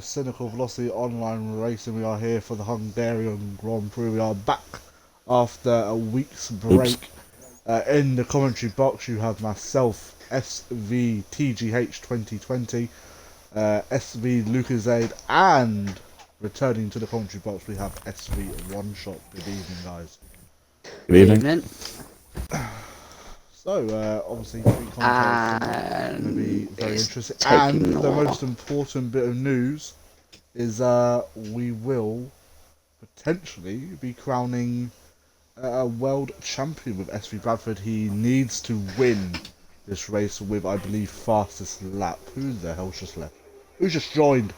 Cynical Velocity Online Racing. We are here for the Hungarian Grand Prix. We are back after a week's Oops. break. In the commentary box, you have myself, SVTGH 2020, SV Lucasade, and returning to the commentary box, we have SV One Shot. Good evening, guys. Good evening. Evening. So, obviously, three commentators tonight. Going to be And very it's interesting. And taking the off. most important bit of news is we will potentially be crowning a world champion with SV Bradford. He needs to win this race with, I believe, fastest lap. Who the hell's just left? Who's just joined?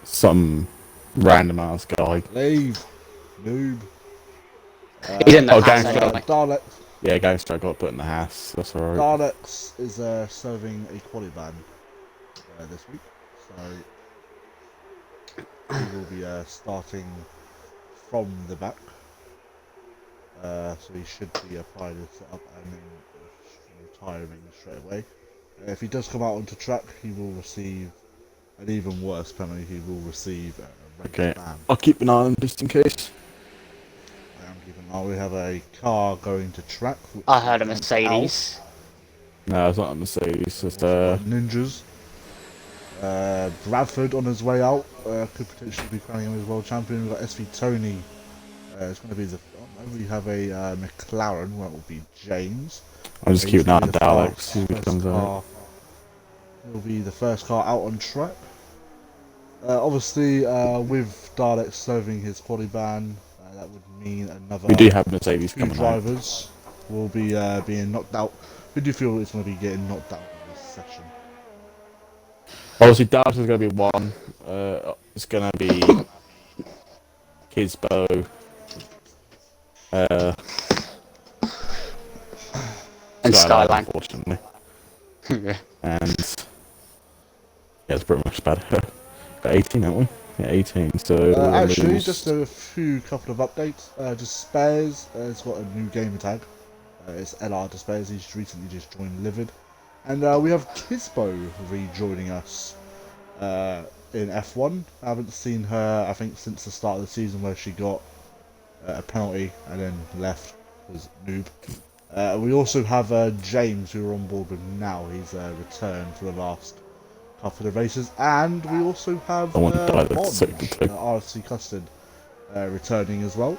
Some random ass guy. Leave, noob. He's in the Oh, house gangster. anyway. Dalek. Yeah, gangster. I got put in the house. That's alright. Daleks is serving a quali ban this week, so he will be starting from the back. So he should be applying his setup and then retiring straight away. If he does come out onto track, he will receive an even worse penalty. He will receive a race Okay. ban. I'll keep an eye on him just in case. I am keeping an eye. We have a car going to track. I heard a Mercedes. No, it's not a Mercedes. It's Ninjas. Bradford on his way out could potentially be crowning him as world champion. We've got SV Tony. It's going to be the. We have a McLaren. Well, it will be James. I'll just keep an eye on Alex. See if he comes out. It will be the first car out on track. Obviously, with Dalek serving his quali ban, that would mean another We do have Mercedes two coming out. drivers will be being knocked out. We do feel it's going to be getting knocked out in this session. Obviously, Dallas is going to be one. It's going to be Kisbo. And Skyline. Unfortunately. Yeah. And yeah, it's pretty much about it. Got 18, haven't we? Yeah, 18. So Actually, just a couple of updates. Just Spares has got a new gamer tag. It's LR to Spares. He's recently just joined Livid, and we have Kisbo rejoining us in F1. I haven't seen her, I think, since the start of the season where she got a penalty and then left as noob. We also have James, who we're on board with now. He's returned for the last couple of races, and we also have Bond, RFC Custard, returning as well.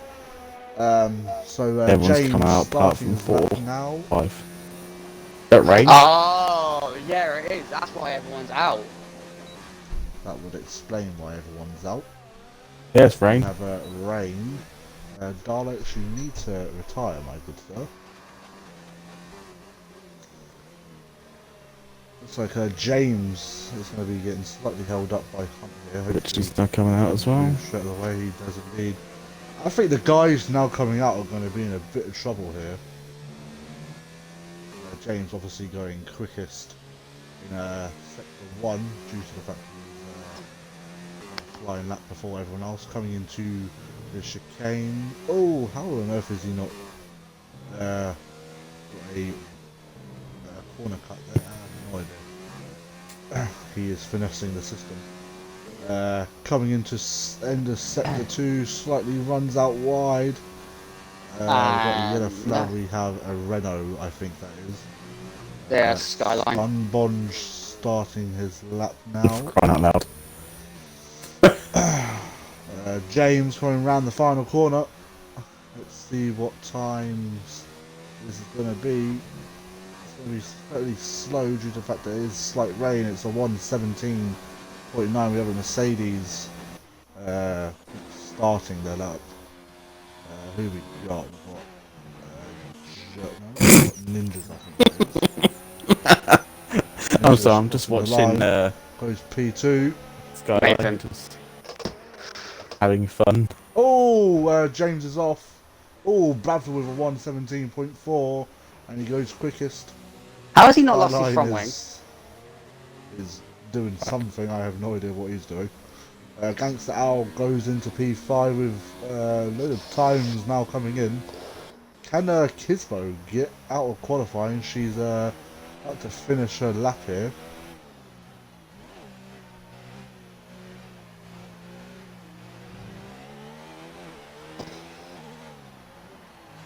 So everyone's James come out apart from now. 5. That rain? Oh, yeah, it is. That's why everyone's out. That would explain why everyone's out. Yeah, it's rain. We have rain. Daleks, you need to retire, my good sir. Looks like James is going to be getting slightly held up by Hunt here. Which is now coming out as well. Straight away, he does indeed. I think the guys now coming out are going to be in a bit of trouble here. James obviously going quickest in sector 1 due to the fact that he's flying lap before everyone else. Coming into the chicane. Oh, how on earth is he not got a corner cut there? I have no idea. He is finessing the system. Coming into end of sector 2, slightly runs out wide. We've got a yellow flag. We have a Renault, I think that is. Yeah, Skyline. Unbonge starting his lap now. Crying out loud. James coming round the final corner. Let's see what times this is going to be. It's going to be slightly slow due to the fact that it is slight rain. It's a 1:17.9. We have a Mercedes starting their lap. Who we got? We've got Ninjas, I think. I'm sorry, I'm just watching goes P2. Skyline, just having fun. Oh, James is off. Oh, Bradford with a 1:17.4, and he goes quickest. How has he not lost his front wing? Is doing something. I have no idea what he's doing. Gangster Owl goes into P5 with a load of times now coming in. Can Kisbo get out of qualifying? She's about to finish her lap here.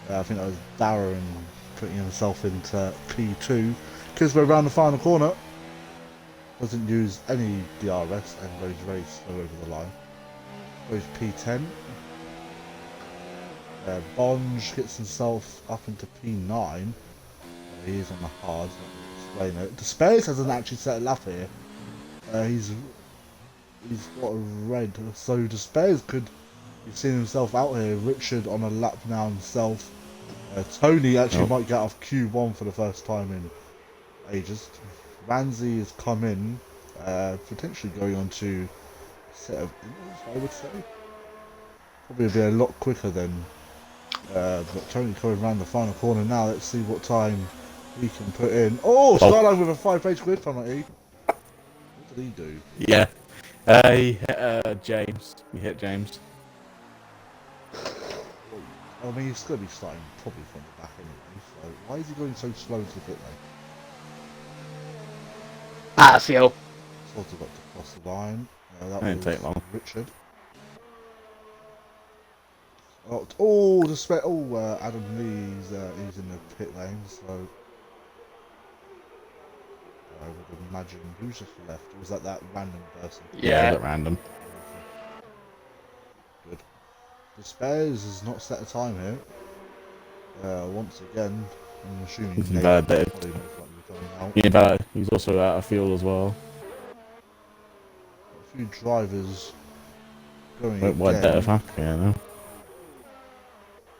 I think that was Darren putting himself into P2. Because we're around the final corner. Doesn't use any DRS and goes very slow over the line. Goes P10. Bonge gets himself up into P9. He is on the hard, let me explain it. Despairs hasn't actually set a lap here. He's got a red, so Despairs could be seeing himself out here. Richard on a lap now himself. Tony actually might get off Q1 for the first time in ages. Ramsey has come in, potentially going on to a set of inners, I would say. Probably be a lot quicker than. But Tony coming around the final corner now. Let's see what time he can put in. Oh, Skyline with a 5-page grid penalty. What did he do? Yeah. He hit James. He hit James. I mean, he's going to be starting probably from the back anyway. So why is he going so slow to the pit lane? Ah, fuel. Sort of got to cross the line. That Didn't take long. Richard. Oh, Adam Lee's he's in the pit lane, so I would imagine who's just left. Was that random person? Yeah, that random. Good. Despairs has not set a time here. Once again, I'm assuming He's invalidated. Yeah, he's also out of fuel as well. A few drivers going What again. huh? Yeah, no.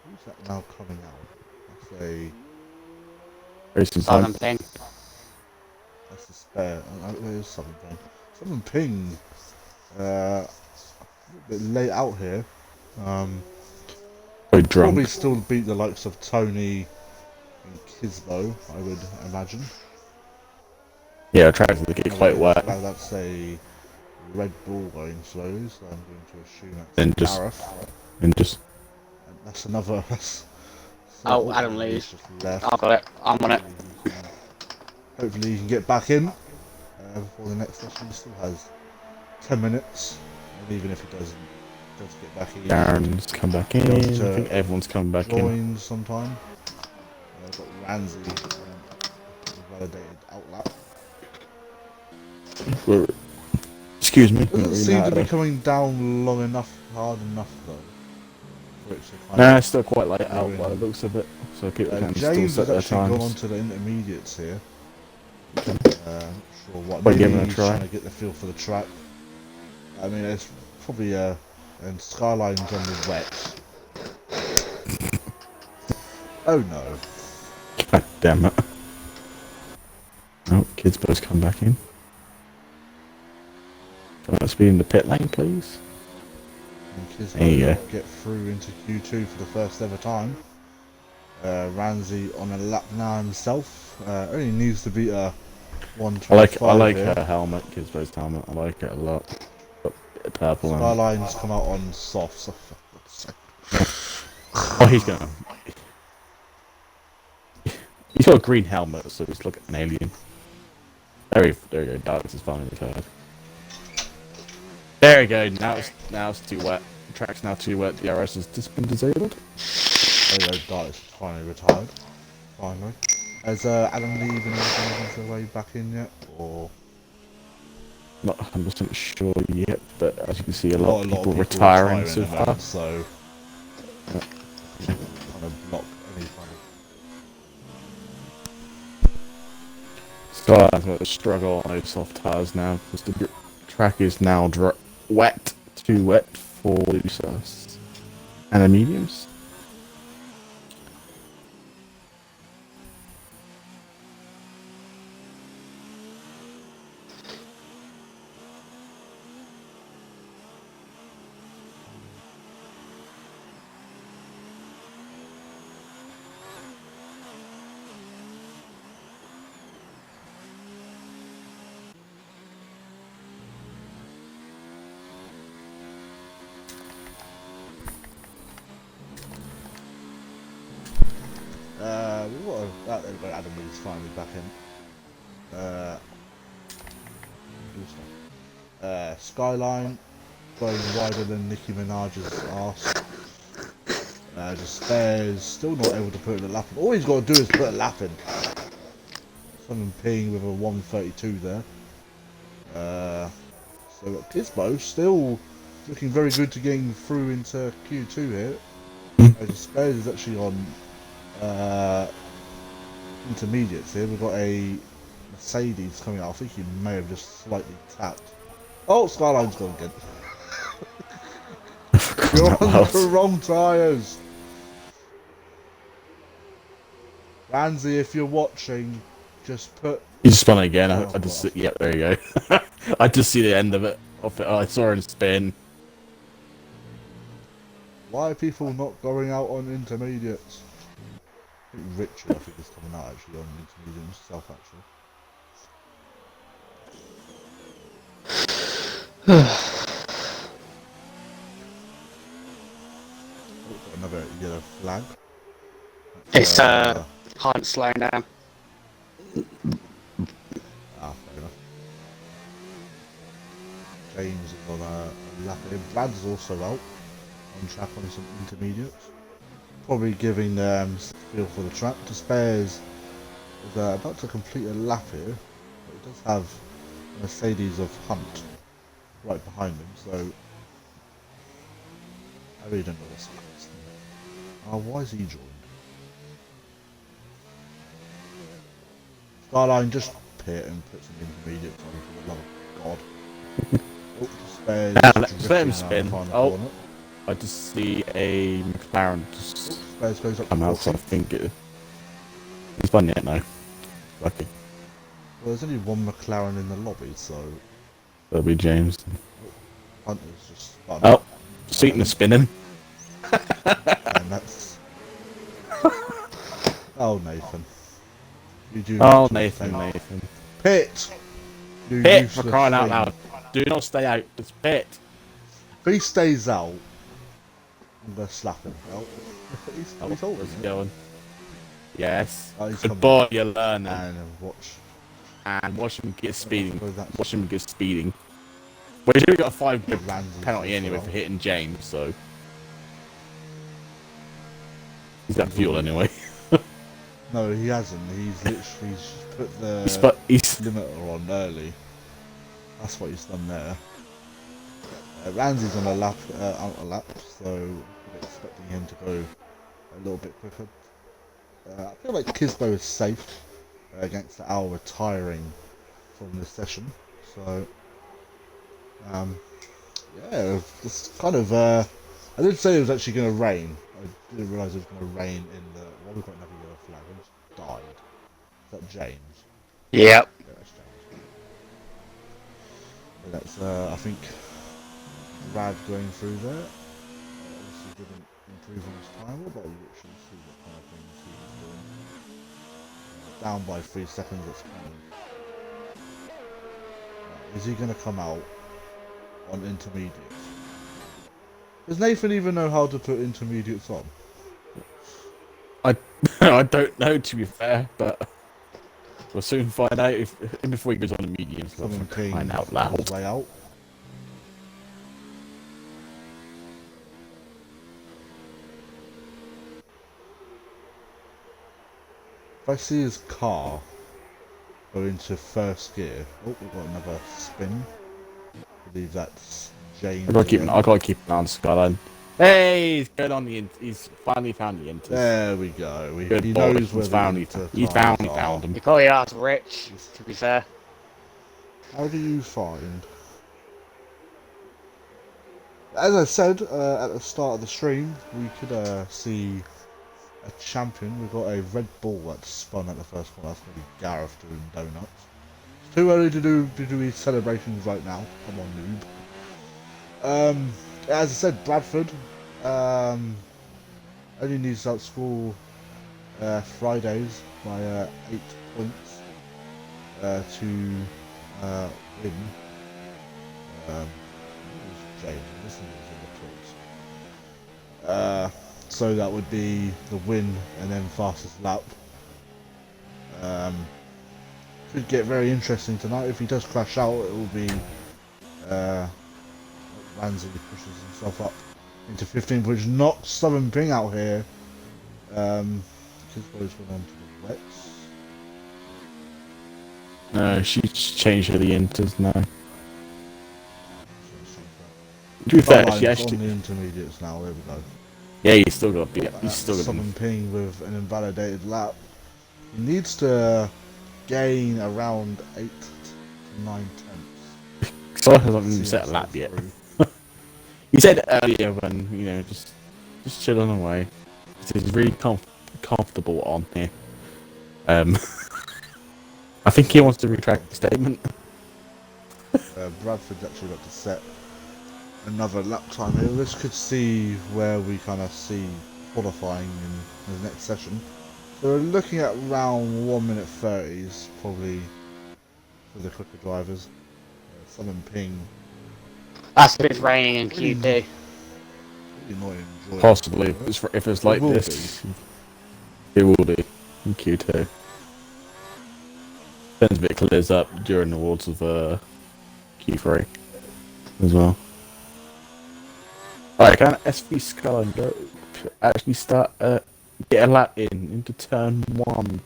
Who's that now coming out? That's a... Racing Southern time. Ping. That's the spare. There's Southern Ping. Southern Ping. A bit late out here. Very drunk. Probably still beat the likes of Tony and Kisbo, I would imagine. Yeah, tracks to get quite wet. That's a Red Bull going slowly, so I'm going to assume that's And just, Gareth. and just. And that's another. Oh, Adam Lee's. Just left. I've got it. I'm on it. Hopefully he can get back in before the next session. He still has 10 minutes, and even if he does get back in, Darren's come back in. I think everyone's coming back in. Join sometime. Got Ramsey validated outlap. Excuse me. Doesn't seem to be coming down long enough, hard enough though. For it to Nah, it's still quite light out by the looks of it. So people can still James set has their actually gone on times. to the intermediates here. Not sure what. By Maybe giving it a he's try. trying to get the feel for the track. I mean, it's probably and Skyline's on the wet. Oh no. God damn it. Oh, kids both come back in. Let's be in the pit lane, please. There you go. Get through into Q2 for the first ever time. Ramsey on a lap now himself. Only needs to beat a 125. I like here. her helmet, kids both helmet. I like it a lot. Purple and... Skyline's come out on soft. So for God's sake. Oh, he's gonna... He's got a green helmet, so he's like an alien. There you go, Darks is finally retired. There you go, now it's too wet. The track's now too wet, the DRS has just been disabled. There you go, Darts finally retired. Finally. Has Adam Lee been able to make his way back in yet? Or... Not 100% sure yet, but as you can see, a lot of people retiring so far. So, kind of block any kind of... Skyline's got to struggle on those soft tires now because the track is now wet, too wet for the softs and the mediums. We've got Adam Lee's finally back in. Skyline going wider than Nicki Minaj's arse. Just spares, still not able to put in a lap in. All he's got to do is put a lap in. Someone peeing with a 132 there. So Gizmo still looking very good to getting through into Q2 here. Just spares is actually on intermediates here. We've got a Mercedes coming out. I think he may have just slightly tapped. Oh, Skyline's gone again. You're on the wrong tyres. Ramsey, if you're watching, just put... You spun again. Oh, I just see, yeah, there you go. I just see the end of it. Oh, I saw him spin. Why are people not going out on intermediates? I think Richard, I think, is coming out actually on intermediate himself actually. Another yellow flag. It's can't slow down. Fair enough. James is on a lap in. Brad's also out on track on some intermediates. Probably giving feel for the track. Despairs is about to complete a lap here, but he does have a Mercedes of Hunt right behind him, so I really don't know what's next. Why is he joined? Skyline, just pit and put some intermediates on for the love of God. Oh, Despairs Let's let him spin. Oh, corner. I just see a McLaren just Despairs goes up come to out, so I 40. think he's spun yet, no. Lucky. Well, there's only one McLaren in the lobby, so That'll be James. Hunter's just spun. Oh, Seaton is spinning. And that's... Oh, Nathan. You do Oh, not Nathan, think- Nathan. Pit! You Pit, for useless crying out thing. loud. Do not stay out, just pit. If he stays out, I'm going to slap him. Oh, he's Oh, holding where's he it. going? Yes. Oh, he's Good coming. boy, you learn. And watch. And watch him get speeding. So that's- Watch him get speeding. Well, he's already got a 5 Ramsey's penalty also anyway out. for hitting James, so. He's got fuel anyway. No, he hasn't. He's literally just put the He's limiter on early. That's what he's done there. Ramsey's on a lap, out a lap, so we're expecting him to go a little bit quicker. I feel like Kisbo is safe against Al retiring from this session, so yeah, it's kind of. I did say it was actually going to rain. I didn't realise it was going to rain in the. Well, we've got another yellow flag. Who's died? Is that James? Yep. Yeah, that's James. So that's I think Brad going through there. Obviously didn't improve on his time. What about literally see what kind of things he was doing? Down by 3 seconds. That's kind of. Is he going to come out on intermediates? Does Nathan even know how to put intermediates on? I don't know, to be fair, but we'll soon find out if before he goes on the medium. So Someone for ping crying out his loud. way out. If I see his car go into first gear, oh, we've got another spin. I believe that's James. I gotta keep again. an eye on Skyline. Hey, he's good on the. He's finally found the inters. There we go. Good He boy. knows where He's the found. inter He tires found are. him. You probably asked Rich, to be fair. How do you find? As I said at the start of the stream, we could see a champion. We've got a Red Bull that spun at the first corner. That's going to be Gareth doing donuts. It's too early to do his celebrations right now. Come on, noob. As I said, Bradford only needs to outscore Fridays by 8 points to win. James, this thing is in the close. So that would be the win and then fastest lap. Could get very interesting tonight. If he does crash out, it will be Ramsey pushes himself up into 15th, which knocks Southern Ping out here. Kisbo's went on to the wets. No, she's changed her the inters now. To be fair, she Starline's actually. on the intermediates now. There we go. Yeah, he's still got to be. He's still got Southern Ping with an invalidated lap. He needs to gain around 8 to 9 tenths. Sorry, hasn't even set a lap yet. He said earlier when just chilling away. He says he's really comfortable on here. I think he wants to retract the statement. Bradford's actually got to set another lap time here. This could see where we kind of see qualifying in the next session. So we're looking at around 1 minute 30s, probably for the quicker drivers. Southern Ping. That's if it's raining in Q2. Really not enjoying Possibly, it. if it's like this, it will be in Q2. Depends if it clears up during the wards of Q3 as well. Alright, can SV Skyline go actually start get a lap into turn 1?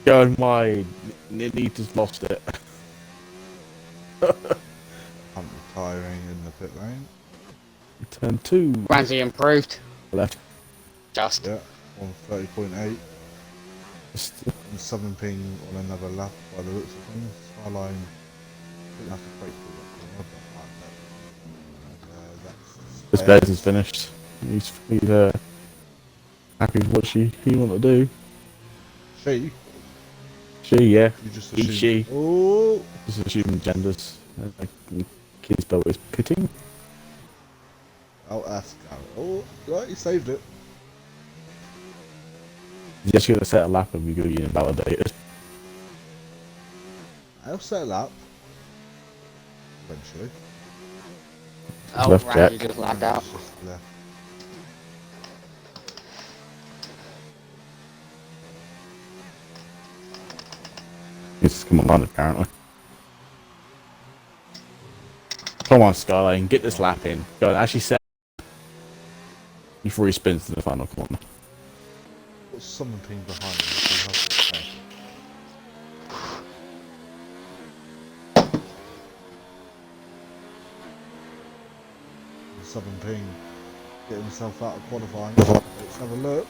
Going wide, nearly just lost it. I'm retiring in the pit lane. Turn 2. Ramsey improved. Left. Just. Yeah, on 30.8. And Southern Ping on another lap by the looks of things. Skyline didn't have to break for another lap. This Bez is finished. He's happy with what he want to do. She, yeah. You just He, assume. she. Oh! Just assuming genders. Kisbo is pitting. I'll ask Garrett. Oh, right, he saved it. He's just going to set a lap and we're going to get invalidated. I'll set a lap. Eventually. Oh, Left Ramsey jack. just lapped out. Just left. He's come on apparently. Come on, Skyline, get this lap in. Go on, actually set before he spins to the final corner. Got Southern Ping behind me. So how's it okay? Southern Ping getting himself out of qualifying. Let's have a look.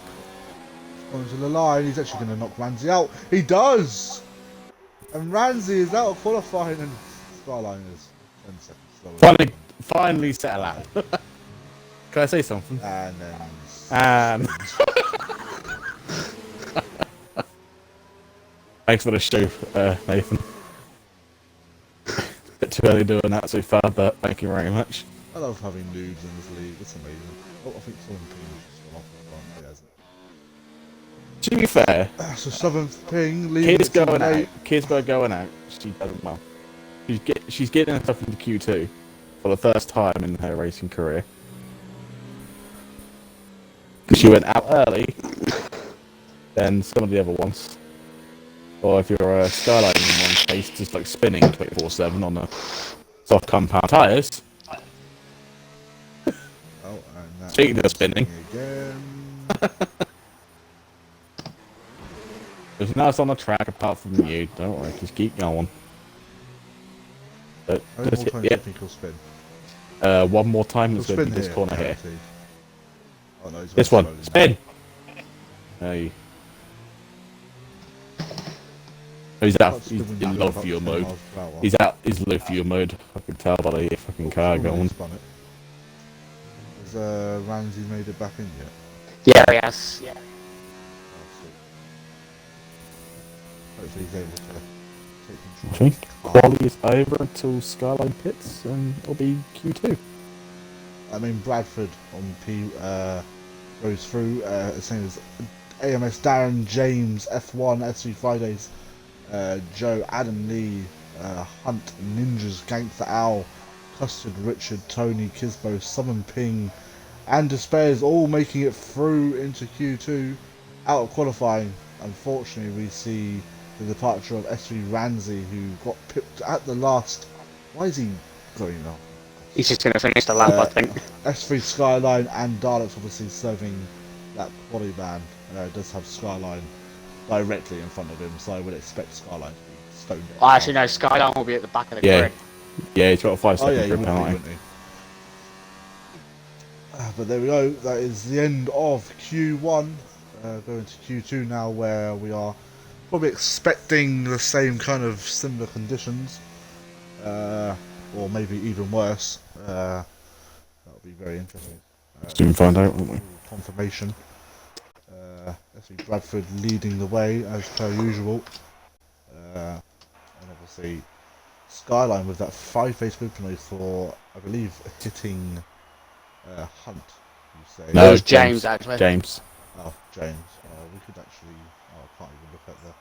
Onto the line. He's actually going to knock Ramsey out. He does! And Ramsey is out of qualifying and Skyline is 10 seconds slower. Finally set a lap. Can I say something? And then... Thanks for the show, Nathan. Bit too early doing that so far, but thank you very much. I love having noobs in this league. It's amazing. Oh, I think Southern Ping has just gone off the front. He hasn't. To be fair, So Southern Ping leading Kids it to going out. late. Kids going out. She does well. She's getting herself into Q2 for the first time in her racing career. She went out early than some of the other ones. Or if you're a Skyline in one case, just like spinning 24/7 on the soft compound tyres. Oh, and that's Speaking of spinning. again. There's no else on the track apart from you. Don't worry, just keep going. But Only just more time hit, technical spin. one more time. It's He'll going to spin be this corner here. guaranteed. Oh, no, he's This going one, slowly spin. Hey. He's out. He's in low fuel mode. He's out. He's low fuel mode. I can tell by the fucking car going. Has Ramsey made it back in yet? Yeah, yes. Yeah. Hopefully he's able to take I control. think quality is over until Skyline pits, and it'll be Q2. I mean, Bradford on P goes through, same as AMS Darren, James, F1, SV Fridays, Joe, Adam Lee, Hunt, Ninjas, Gangster Owl, Custard, Richard, Tony, Kisbo, Southern Ping, and Despairs all making it through into Q2 out of qualifying. Unfortunately, we see the departure of SV Ramsey, who got pipped at the last. Why is he going off? He's just going to finish the lap, I think. S3 Skyline and Daleks obviously serving that quality band. Does have Skyline directly in front of him, so I would expect Skyline to be stoned. Oh, actually, no, Skyline will be at the back of the Yeah. grid. Yeah, he's got a 5 Oh second yeah, he grid would be, penalty. wouldn't he? But there we go. That is the end of Q1. Going to Q2 now, where we are probably expecting the same kind of similar conditions, or maybe even worse. That'll be very interesting. Soon find out, won't we? Confirmation. SV Bradford leading the way as per usual, and obviously Skyline with that 5-face grid penalty for, I believe, hitting Hunt. You say? No, it was James, actually. James. Oh, James. We could actually. Oh, I can't even look at the.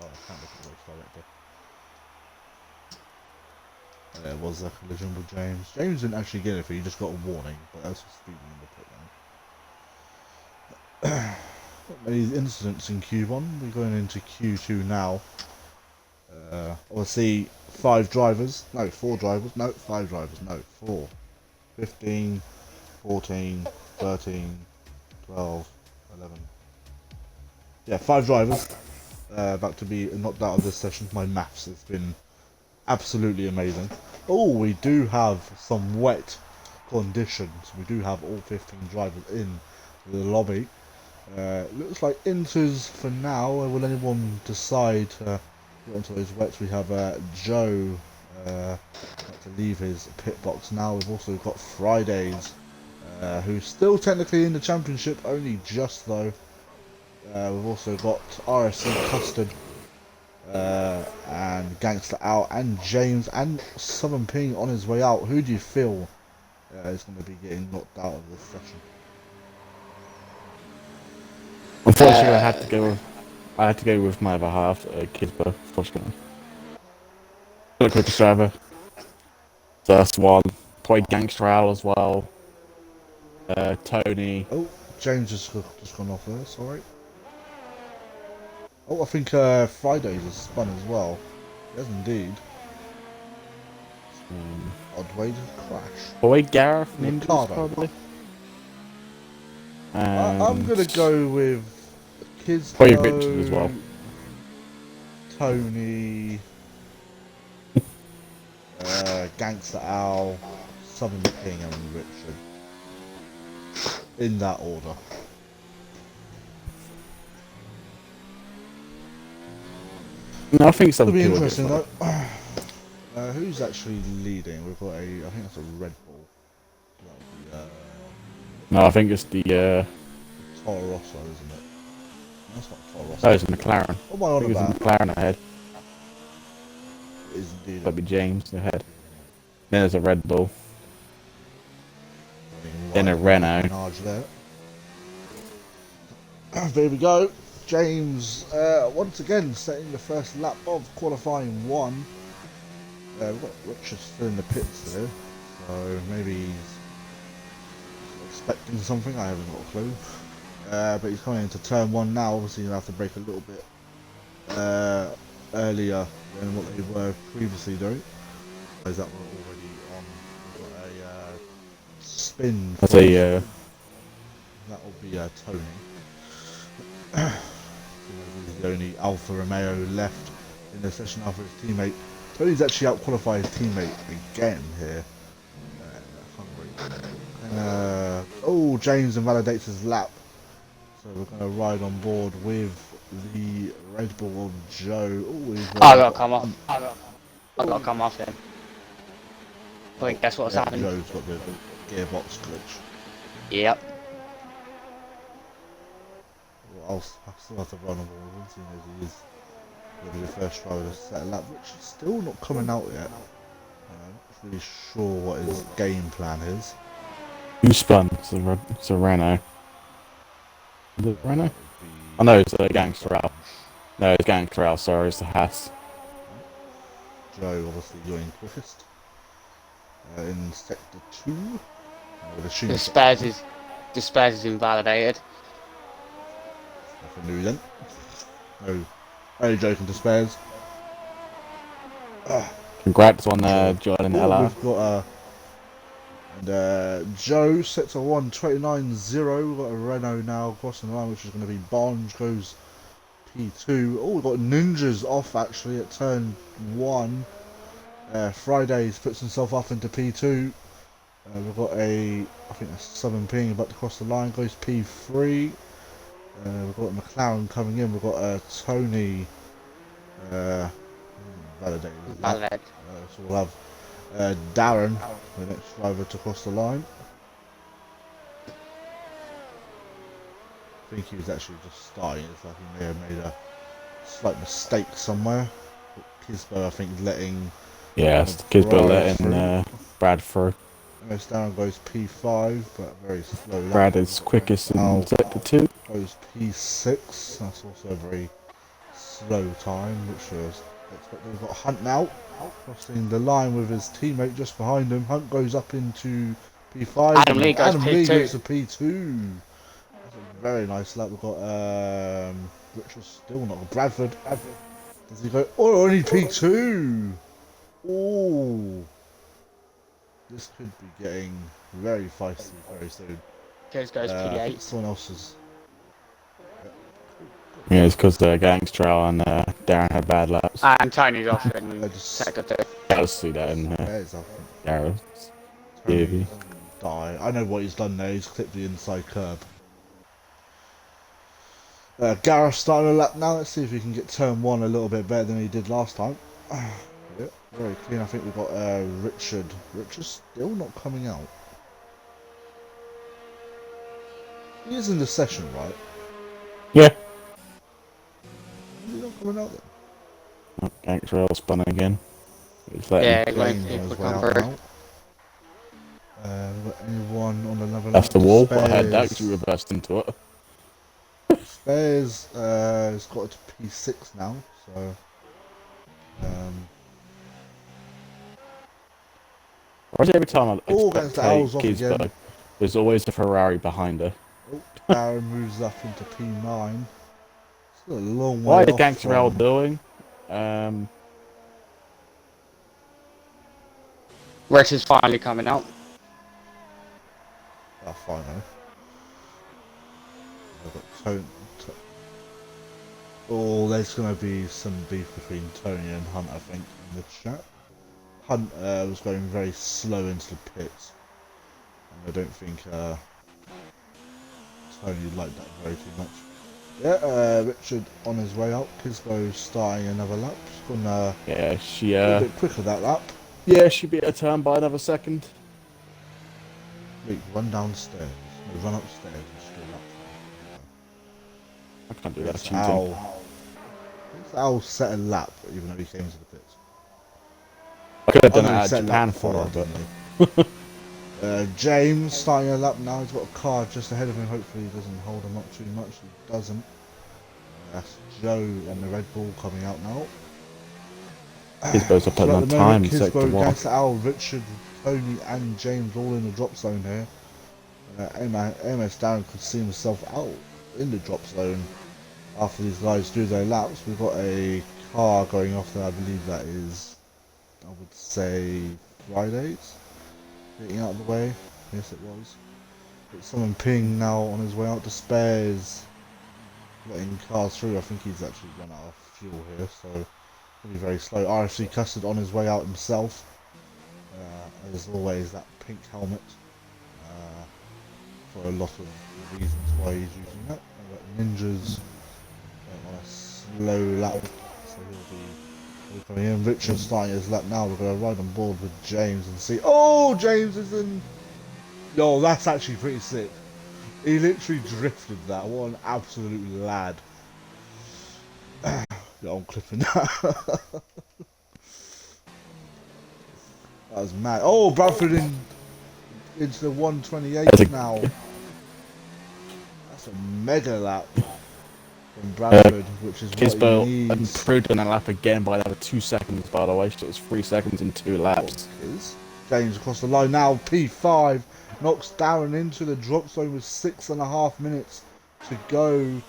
Oh, I can't look at the race director. There was a collision with James. James didn't actually get anything, he just got a warning, but that's for speeding in the pit lane. Not many incidents in Q1, we're going into Q2 now. Obviously, 5 drivers, no, 4 drivers, no, 5 drivers, no, 4. 15, 14, 13, 12, 11. Yeah, 5 drivers about to be knocked out of this session. My maths has been absolutely amazing. Oh, we do have some wet conditions. We do have all 15 drivers in the lobby. Looks like inters for now. Will anyone decide to get onto those wets? We have Joe got to leave his pit box now. We've also got Fridays, who's still technically in the championship, only just though. We've also got RSC Custard, and Gangster out, and James, and Southern Ping on his way out. Who do you feel is going to be getting knocked out of this session? Unfortunately, I had to go with my other half, Kisbo, unfortunately. The quickest driver. So that's one. Probably Gangster Al as well. Tony. Oh, James just gone off there, sorry. Oh, I think Fridays has spun as well. Yes, indeed. Odd way to crash. Probably Gareth Ninjas, Ricardo. probably. I'm going to go with Kisbo, Probably Richard as well. Tony, Gangster Al, Southern King, and Richard. In that order. No, I think It'll something be interesting though. Who's actually leading? We've got I think that's a Red Bull. That'll be, No, I think it's the Toro Rosso, isn't it? That's not Toro Rosso. oh, it's a McLaren. What am I I on think it's a about? McLaren ahead. It is indeed. That'd be James ahead. Then there's a Red Bull. Then a Renault. There. There we go. James once again setting the first lap of qualifying 1. We've got Richard still in the pits there, so maybe he's expecting something. I haven't got a clue. But he's coming into turn 1 now. Obviously, he'll have to brake a little bit earlier than what they were previously doing. Is that we're already on? We've got a spin. That's a That will be Tony. He's the only Alfa Romeo left in the session after his teammate. Tony's actually out-qualified his teammate again here. Hungary. Oh, James invalidates his lap. So we're going to ride on board with the Red Bull of Joe. I gotta come off. I gotta come off him. Wait, guess what's happened? Joe's got the gearbox glitch. Yep. I'll still have to run on board with him, seeing as he is going to be the first driver to set a lap, which is still not coming out yet. I'm not really sure what his game plan is. who spun? It's a Renault. Is it Renault? Oh no, it's a Gangster Al. No, it's Gangster Al, sorry, it's the Haas. Joe obviously going quickest in sector 2. The spares is invalidated. Nothing new then. No, only joking to spares. Congrats on joining Oh, LR. we've got Joe sets a 1:29.0. We've got a Renault now crossing the line, which is going to be Barnes goes P2. Oh, we've got Ninjas off actually at turn 1. Fridays puts himself up into P2. We've got I think that's Southern Ping about to cross the line, goes P3. We've got McLaren coming in. We've got Tony validated. Valid. So we'll have Darren, the next driver, to cross the line. I think he was actually just starting. It's like he may have made a slight mistake somewhere. Kisbo, I think, letting Kisbo letting Brad through. Darren goes P5, but very slow. Brad is quickest in sector 2. Goes P6. That's also a very slow time, which was expected. We've got Hunt now, crossing the line with his teammate just behind him. Hunt goes up into P5. Adam Lee goes P2. Gets a P2. That's a very nice lap. We've got Richard still not got Bradford. Does he go? Oh, only P2. Oh, this could be getting very feisty very soon. Goes P8. Someone else's. Yeah, it's because Gangster and Darren had bad laps. And Tony's off in sector 2. I'll see that in Darren's. Tony die. I know what he's done there. He's clipped the inside curb. Gareth starting a lap now. Let's see if he can get turn 1 a little bit better than he did last time. Yeah, very clean. I think we've got Richard. Richard's still not coming out. He is in the session, right? Yeah. Is he not coming out then? Gangster spun again. Yeah, people come through. We've got anyone on another That's lap? the wall, but I had actually reversed into it. Spares has got it to P6 now, so Why is it every time I against the Owls off again. Kisbo, there's always a Ferrari behind her. Oh, Darren moves up into P9. Still a long way What off is Gangster from... doing? Rex is finally coming out. Finally. I've got Tony. Oh, there's going to be some beef between Tony and Hunt, I think, in the chat. Hunt was going very slow into the pits. And I don't think Tony liked that very too much. Yeah, Richard on his way out. Kisbo starting another lap. She's gone a bit quicker that lap. Yeah, she beat her turn by another second. Wait, run downstairs. No, run upstairs and straight up. I can't do that. It's Al set a lap, even though he came into the pits. I could have done it out of Japan for her, but... James starting a lap now. He's got a car just ahead of him. Hopefully he doesn't hold him up too much. He doesn't. That's Joe on the Red Bull coming out now. Kisbo's up at that time in sector 1. Against Al, Richard, Tony and James all in the drop zone here. MS Darren could see himself out in the drop zone after these guys do their laps. We've got a car going off there. I believe that is, I would say, Fridays. Getting out of the way. Yes, it was. But someone ping now on his way out to spares. Letting cars through. I think he's actually run out of fuel here, so it'll be very slow. RFC Custard on his way out himself. As always, that pink helmet. For a lot of reasons why he's using that. Ninjas on a slow lap, so he'll be coming in. Richard's starting his lap now. We're going to ride on board with James and see. Oh, James is in. Yo, that's actually pretty sick. He literally drifted that. What an absolute lad. Yo, I'm clipping that. That was mad. Oh, Bradford into the 128 now. That's a mega lap from Bradford, which is what he needs. Improved on that lap again by another 2 seconds, by the way. So it was 3 seconds in 2 laps. James across the line now. P5 knocks Darren into the drop zone with 6.5 minutes to go.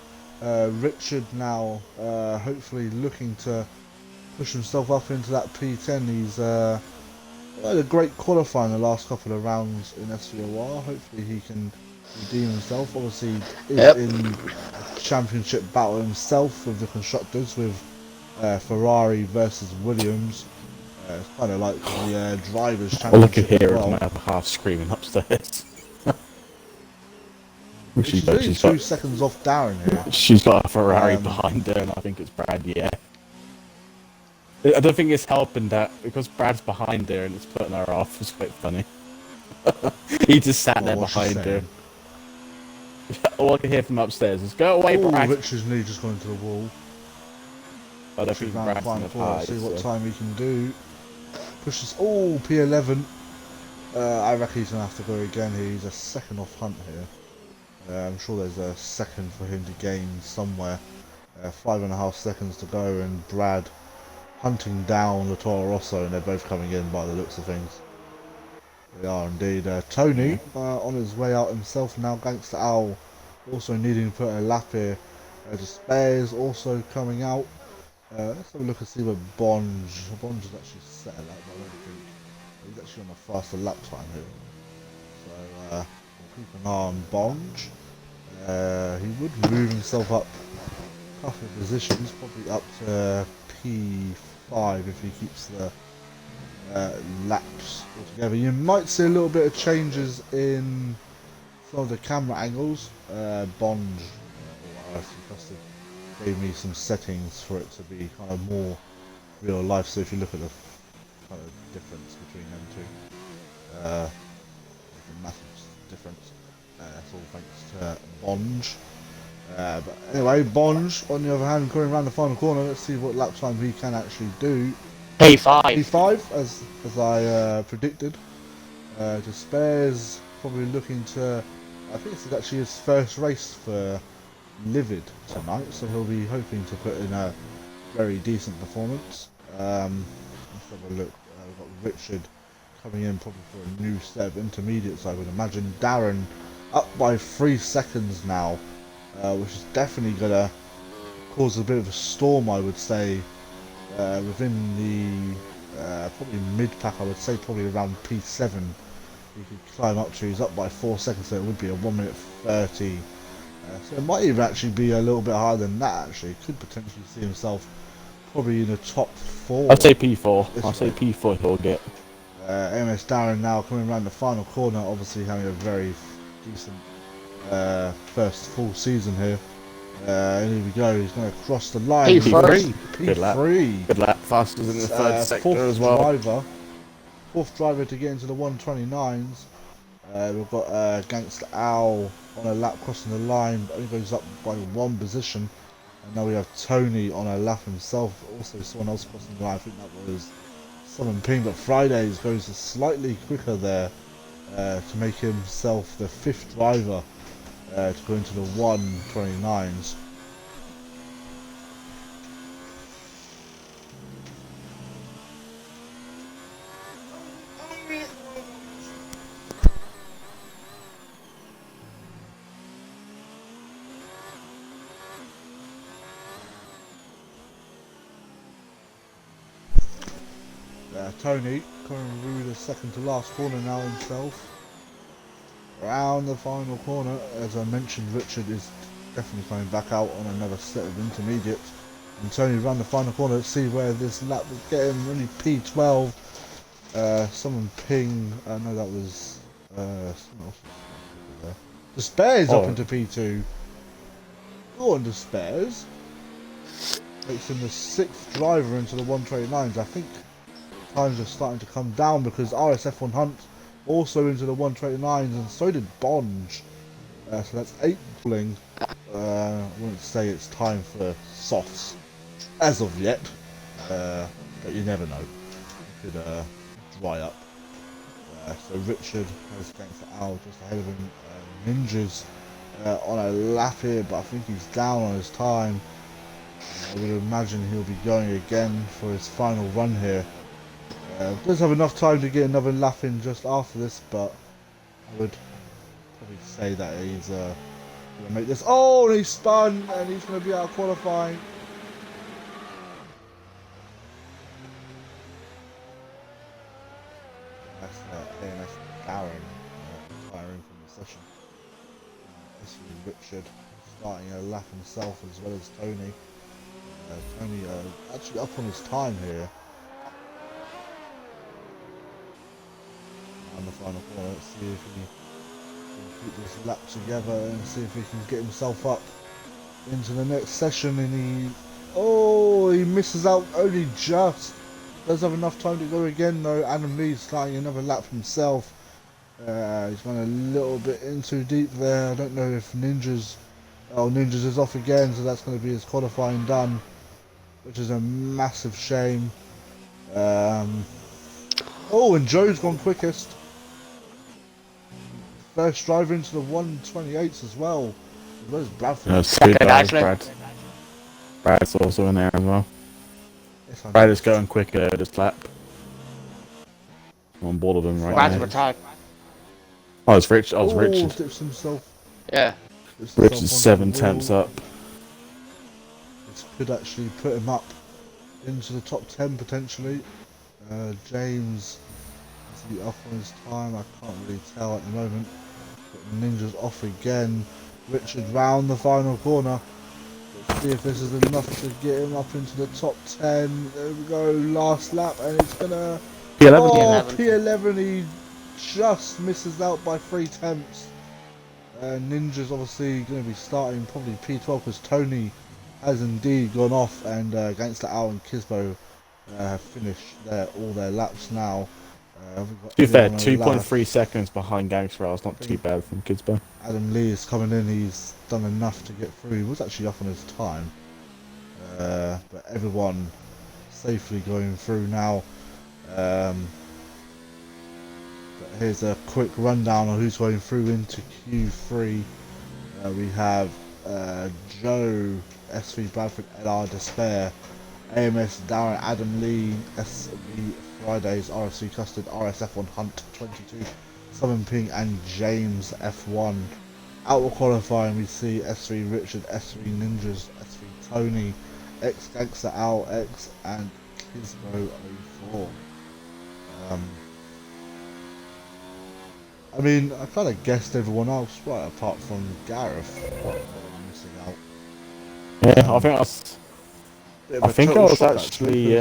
Richard now hopefully looking to push himself up into that P10. He's had a great qualifying the last couple of rounds in SVOR. Hopefully he can redeem himself. Obviously he is in a championship battle himself with the constructors, with Ferrari versus Williams. It's kind of like the drivers' All I could championship hear as is well. my other half screaming upstairs. She's only 2 seconds off Darren here. She's got a Ferrari behind her, and I think it's Brad, yeah. I don't think it's helping that, because Brad's behind her and it's putting her off. It's quite funny. He just sat there behind her. All I can hear from upstairs is, go away, Brad! Richard's knee just gone into the wall. I don't think Brad's in the pie, see what time he can do. Pushes, P11. I reckon he's going to have to go again here. He's a second off Hunt here. I'm sure there's a second for him to gain somewhere. 5.5 seconds to go, and Brad hunting down the Toro Rosso, and they're both coming in by the looks of things. They are indeed. Tony on his way out himself now. Gangster Owl also needing to put a lap here. Despairs also coming out. Let's have a look and see where Bonge is actually set a lap. I don't think he's actually on a faster lap time here. So we'll keep an eye on Bonge. He would move himself up a couple of positions, probably up to P5 if he keeps the laps altogether. You might see a little bit of changes in some of the camera angles. Bonge gave me some settings for it to be kind of more real life, so if you look at the kind of difference between them two, there's a massive difference. That's all thanks to Bonge. But anyway, Bonge on the other hand going around the final corner. Let's see what lap time he can actually do. P5. P5 as I predicted. Despairs probably looking to, I think this is actually his first race for Livid tonight, so he'll be hoping to put in a very decent performance. Let's have a look. We've got Richard coming in probably for a new set of intermediates, I would imagine. Darren up by 3 seconds now, which is definitely going to cause a bit of a storm, I would say, within the probably mid-pack. I would say probably around P7 he could climb up to. He's up by 4 seconds, so it would be a 1 minute 30. So it might even actually be a little bit higher than that. Actually, could potentially see himself probably in the top 4. I'd say P4. I'd say P4 he'll get. MS Darren now coming around the final corner, obviously having a very decent first full season here. And here we go, he's going to cross the line. P3. Good lap. P3. Good lap. Faster than the third sector as well. Fourth driver to get into the 129s. We've got Gangster Owl on a lap crossing the line, but only goes up by 1 position. And now we have Tony on a lap himself, also someone else crossing the line. I think that was Southern Ping, but Fridays goes slightly quicker there to make himself the 5th driver to go into the 129s. Tony coming through the second to last corner now himself. Around the final corner, as I mentioned, Richard is definitely coming back out on another set of intermediates. And Tony around the final corner. Let's see where this lap was getting. Only P12. Someone ping. No, that was someone else. There. Despairs up into P2. Go on, Despairs. Makes him the 6th driver into the 129s. I think times are starting to come down because RSF1 Hunt also into the 129s, and so did Bonge. So that's 8 pulling. I wouldn't say it's time for softs as of yet, but you never know. It could dry up. So Richard has Gangster Owl just ahead of him. Ninja's on a lap here, but I think he's down on his time. I would imagine he'll be going again for his final run here. Does have enough time to get another lap in just after this, but I would probably say that he's going to make this. Oh, and he spun, and he's going to be out of qualifying. AMS Darren retiring from the session. Richard starting a lap himself as well as Tony. Tony actually up on his time here. On the final corner, let's see if he can keep this lap together and see if he can get himself up into the next session. And he misses out only just. Does have enough time to go again though. Adam Lee's starting another lap himself. He's gone a little bit in too deep there. I don't know if Ninjas is off again, so that's going to be his qualifying done, which is a massive shame. And Joe's gone quickest. First driver into the 128s as well. Where's Bradford? Brad's also in there as well. Brad is going quicker this lap. I'm on board with him right Brad's now. retired. Oh, it's Rich. Oh, it's Richard. Dips himself. Yeah. Richard's 7/10 up. This could actually put him up into the top 10 potentially. James is he off on his time? I can't really tell at the moment. But Ninja's off again. Richard round the final corner. Let's see if this is enough to get him up into the top 10. There we go, last lap, and it's gonna. P11. P11. He just misses out by 3/10. Ninja's obviously going to be starting probably P12 because Tony has indeed gone off, and Gangster Al and Kisbo have finished all their laps now. To be fair, 2.3 seconds behind Gangster Al is not too bad from Kisbo. Adam Lee is coming in, he's done enough to get through. He was actually up on his time. But everyone safely going through now. But here's a quick rundown on who's going through into Q3. We have Joe, SV Bradford, LR Despair, AMS Darren, Adam Lee, SV Fridays, RFC Custard, RSF1 Hunt 22, Summon Ping, and James F1. Out of qualifying, we see S3 Richard, S3 Ninjas, S3 Tony, X Gangster Al X, and Kisbo 04. I mean, I kind of guessed everyone else, right, apart from Gareth, missing out. Yeah, I think I was actually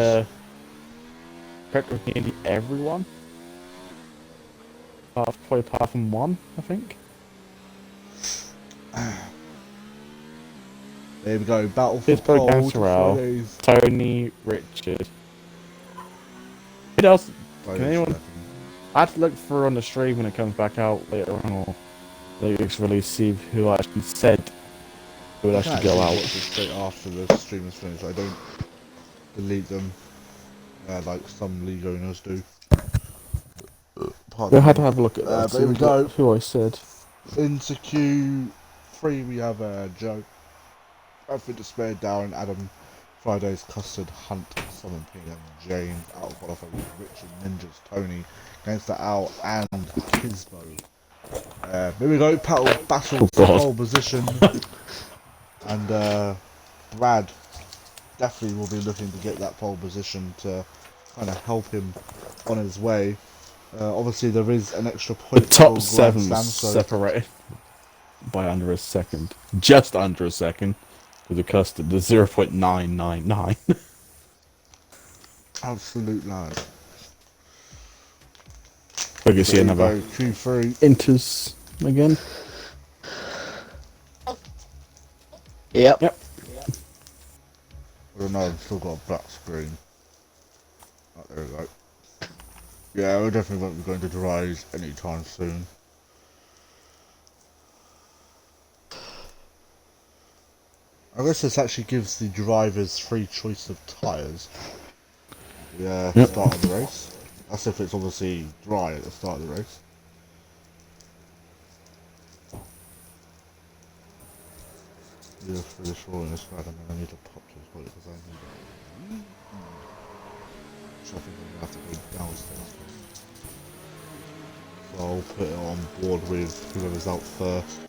correct with nearly everyone. Probably apart from one, I think. There we go, battle for pole, Fridays. Tony, Richard. Who else? Can anyone? I have to look through on the stream when it comes back out later on, or later release, see who actually said who would actually go out. Watch it straight after the stream is finished. I don't delete them like some league owners do. We'll have to have a look at that. There we go. Who I said. Into Q3 we have Joe, Bradford, Despair, Darren, Adam, Fridays, Custard, Hunt, Summon Ping, and James. Out of qualifying with Richard, Ninjas, Tony, Gangster Al, and Kisbo. Here we go, battle for pole position. And Brad definitely will be looking to get that pole position to kind of help him on his way. Obviously there is an extra point. The top 7 was separated by under a second. Just under a second. With the Custard, the 0.999. Absolute line. We can see another Q3 enters again. Yep. I don't know, I've still got a black screen. Oh, there we go. Yeah, we definitely won't be going to dries anytime soon. I guess this actually gives the drivers free choice of tyres. Yeah, start of the race. That's if it's obviously dry at the start of the race. Yeah, for this roll in this bad, I need to pop to the toilet because I need so I think I'm going to have to go downstairs. So I'll put it on board with whoever's out first.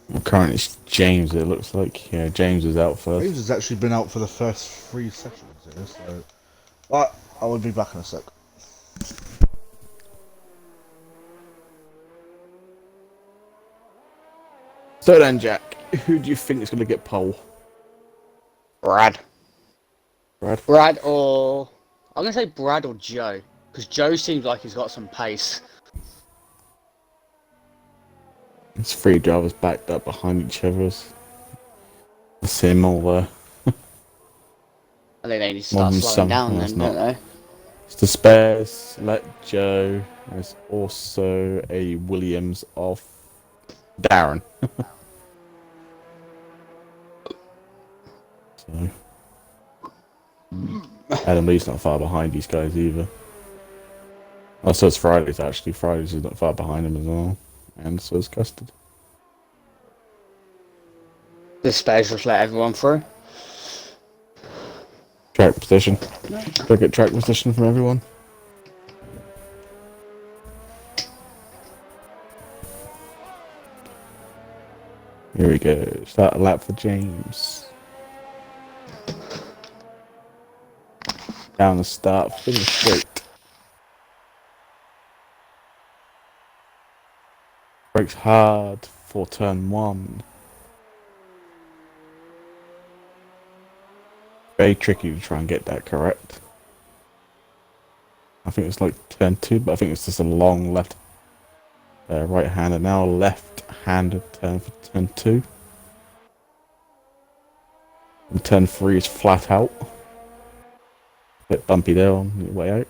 Well, currently it's James, it looks like. Yeah, James is out first. James has actually been out for the first 3 sessions here, so... Right, I will be back in a sec. So then, Jack, who do you think is going to get pole? Brad. Brad? Brad or... I'm going to say Brad or Joe. Because Joe seems like he's got some pace. It's 3 drivers backed up behind each other. I see them all there. I think they need to One start of slowing them's down no, then, it's don't not. they? It's the spares, let Joe. There's also a Williams of Darren. So Adam Lee's not far behind these guys either. Oh, so it's Fridays actually. Fridays is not far behind him as well. And so is Custard. The space just let everyone through. Track position. Look at track position from everyone. Here we go. Start a lap for James. Down the start, finish straight. Brakes hard for turn 1. Very tricky to try and get that correct. I think it's like turn 2, but I think it's just a long left, right-handed now, left-handed turn for turn 2. And turn 3 is flat out. Bit bumpy there on your way out.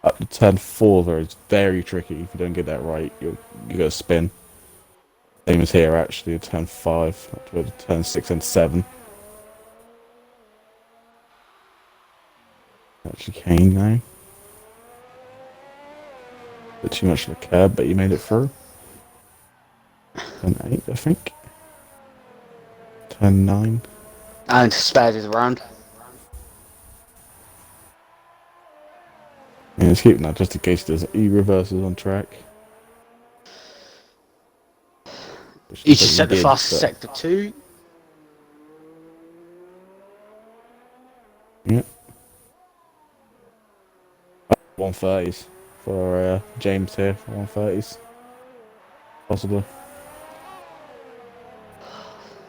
Up to turn 4 though, it's very tricky. If you don't get that right, you gotta spin. Same as here actually, at turn 5, up to turn 6 and 7. Actually Kane now. Bit too much of a curb, but you made it through. Turn 8, I think. Turn 9. And spares is around. Yeah, let's keep that just in case there's E-reverses on track. You should set the fastest sector 2. Yeah. 130s for James here, 130s. Possibly.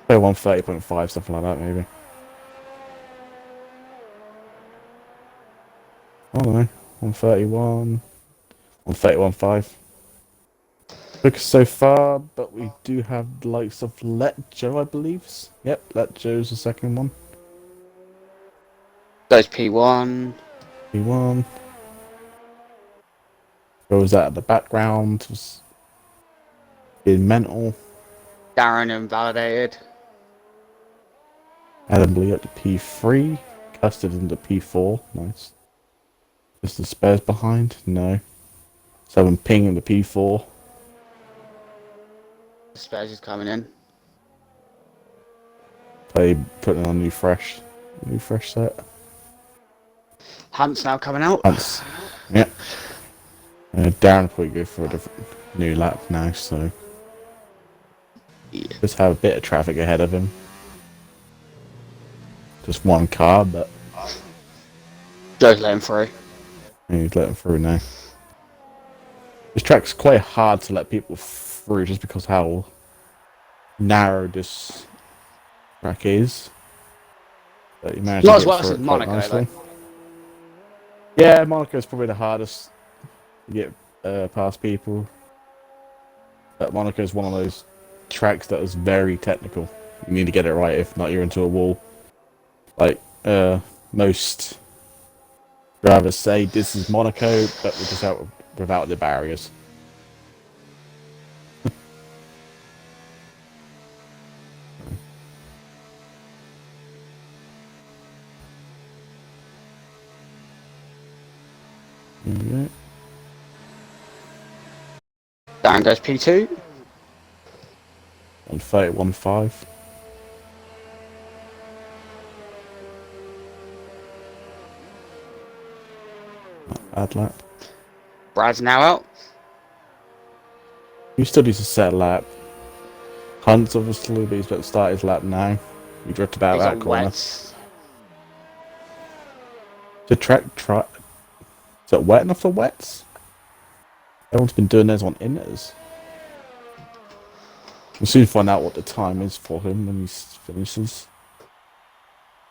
Say 130.5, something like that, maybe. I don't know. 131. 131.5. Look so far, but we do have the likes of Let Joe, I believe. Yep, Let Joe's the second one. Goes P1. P1. Goes out of the background. Was being mental. Darren invalidated. Adam Lee up to P3. Custard into P4. Nice. Is the spares behind? No. 7 ping into P4. Spares is coming in. They putting on new fresh set. Hunt's now coming out. Hunts. Yep. Darren will probably go for a different new lap now, so Yeah. just have a bit of traffic ahead of him. Just one car, but Joe's letting through. he's letting through now. This track's quite hard to let people through just because how narrow this track is. But you managed Not to as get well through as it quite Monaco, nicely. though. Yeah, Monaco's probably the hardest to get past people. But Monaco's one of those tracks that is very technical. You need to get it right, if not you're into a wall. Like, most drivers say this is Monaco, but we're just out without the barriers. Yeah. Darren goes P2. 131.5. Not bad lap. Brad's now out. He still needs to set a lap. Hunt's obviously, but he's about to start his lap now. He drifted out He's that on corner. wets. The track, is it wet enough for wets? Everyone's been doing theirs on inners. We'll soon find out what the time is for him when he finishes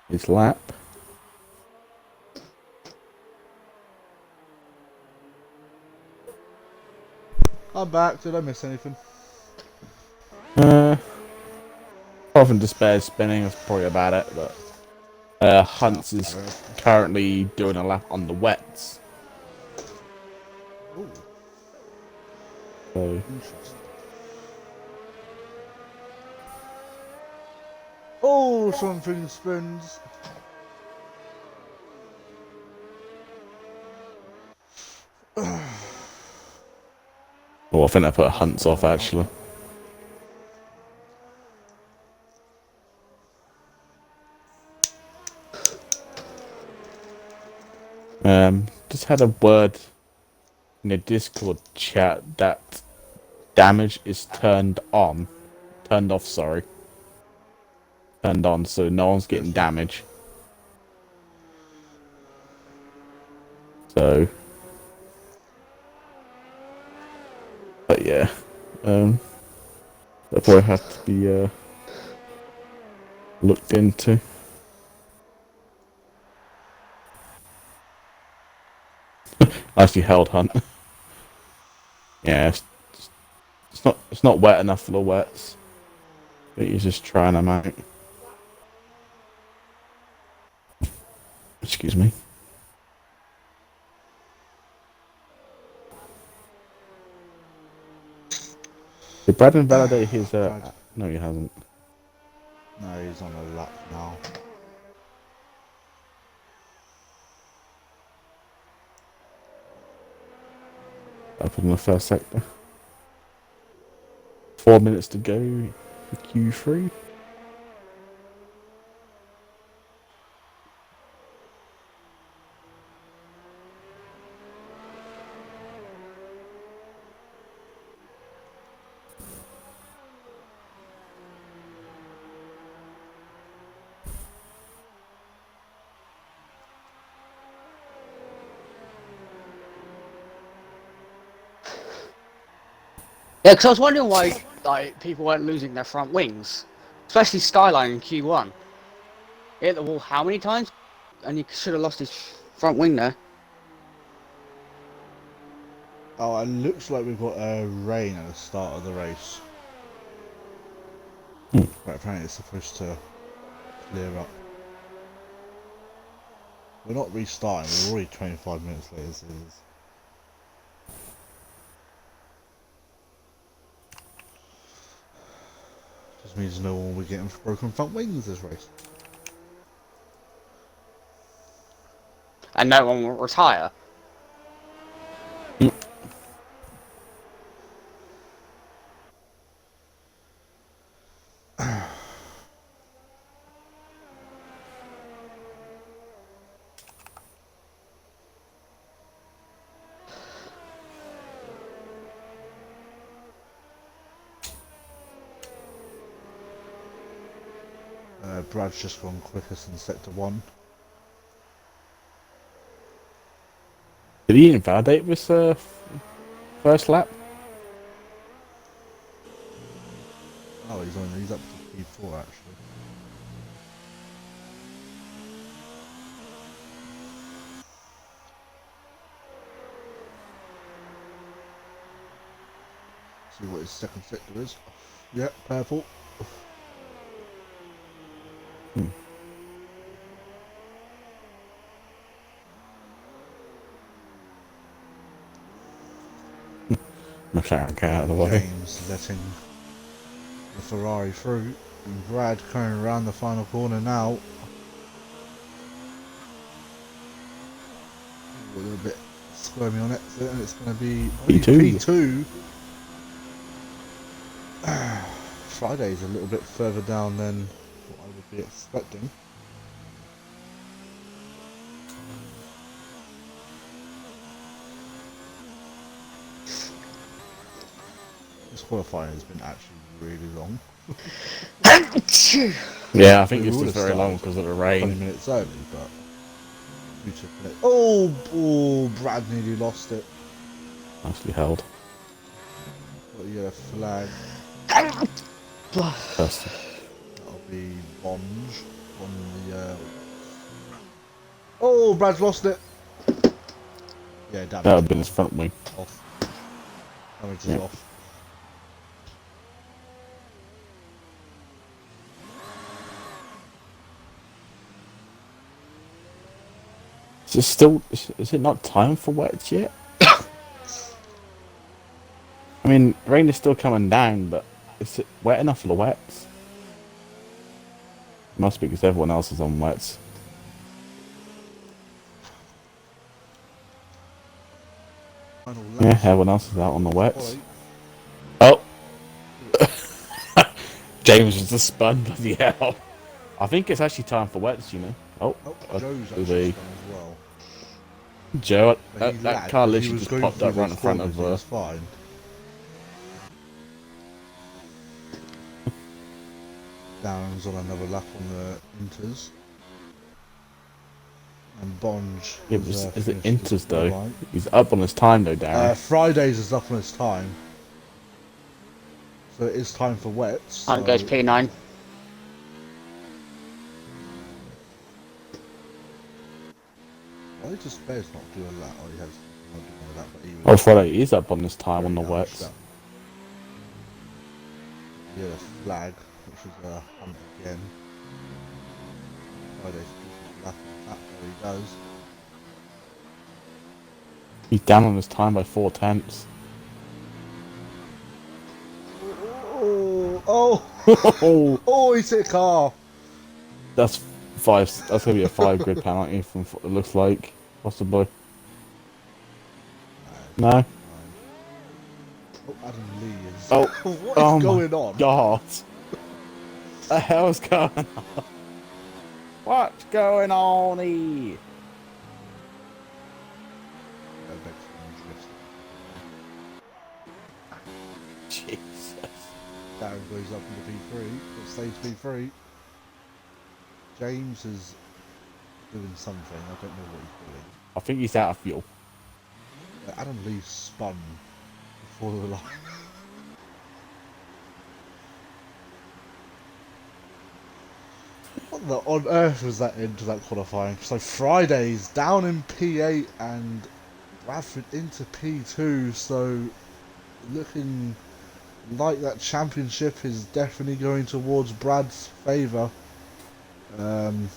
his lap. I'm back. Did I miss anything? Apart from Despair spinning, that's probably about it. But Hunts is currently doing a lap on the wets. Ooh, So interesting. Oh, something spins. well, I think I put Hunts off actually. Just had a word in the Discord chat that damage is turned off, sorry. Turned on, so no one's getting damage. So, but yeah, that probably have to be looked into. I actually held Hunt. Yeah, it's not wet enough for the wets. But he's just trying them out. Excuse me. Did Brad invalidate his? No, he hasn't. No, he's on a lap now. Up in the first sector. 4 minutes to go for Q3. Yeah, because I was wondering why like people weren't losing their front wings, especially Skyline in Q1. He hit the wall how many times? And he should have lost his front wing there. Oh, it looks like we've got rain at the start of the race. But apparently it's supposed to clear up. We're not restarting, we're already 25 minutes late as it is. Just means no one will be getting broken front wings this race. And no one will retire. Brad's just gone quickest in sector 1. Did he invalidate this first lap? Oh, he's up to P4 actually. See what his second sector is. Yep, purple. McLaren car out of the way. James letting the Ferrari through. And Brad coming around the final corner now. A little bit squirmy on exit, and it's going to be P2. Friday's a little bit further down than what I would be expecting. This qualifying has been actually really long. Yeah, I think it's just very long because of the 20 rain. minutes early, but oh, Brad nearly lost it. Nicely held. Got a yellow flag. First. That'll be Bonge on the. Oh, Brad's lost it. Yeah, damage That would have been his front wing. off. Damage is Yeah. off. Is it not time for wets yet? I mean, rain is still coming down, but is it wet enough for the wets? Must be because everyone else is on wets. Final Yeah, laps. everyone else is out on the wets. Quality. Oh! James was just spun, bloody hell. I think it's actually time for wets, you know. Oh, Joe's actually the spun as well. Joe, But he that lagged car because he literally was just going popped through up right in those front corners. of. He was fine. Darren's on another lap on the Inters. And Bonge Yeah, has is it finished his Inters though? qualifying. He's up on his time though, Darren. Fridays is up on his time. So it is time for wets. Time goes P9. Why does Bears not do a lap? Oh, he has not doing a lap, but he was Oh, Friday, he's up on his time on the very wets. damaged. Yeah, a flag, which is a hunt again. Friday's lap on that, there he goes. He's down on his time by 4/10. Oh, oh, he's hit a car. That's five. That's gonna be a 5 grid penalty from what it looks like, possibly. No. Oh, Adam Lee is. Oh, What oh is my going on? God! The hell's going on? What's going on here? Jesus. Darren goes up into P3, but stays P3. James is doing something, I don't know what he's doing. I think he's out of fuel. Adam Lee spun before the line. What the on earth was that into that qualifying? So Friday's down in P8 and Bradford into P2, so looking like that championship is definitely going towards Brad's favour. I don't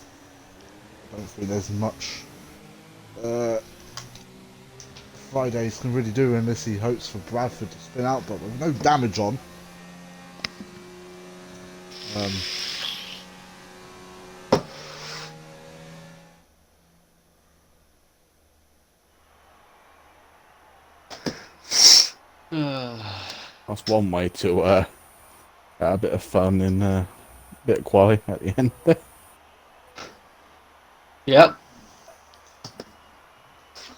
think there's much Fridays can really do unless he hopes for Bradford to spin out, but with no damage on. That's one way to have a bit of fun and a bit of quality at the end. Yep.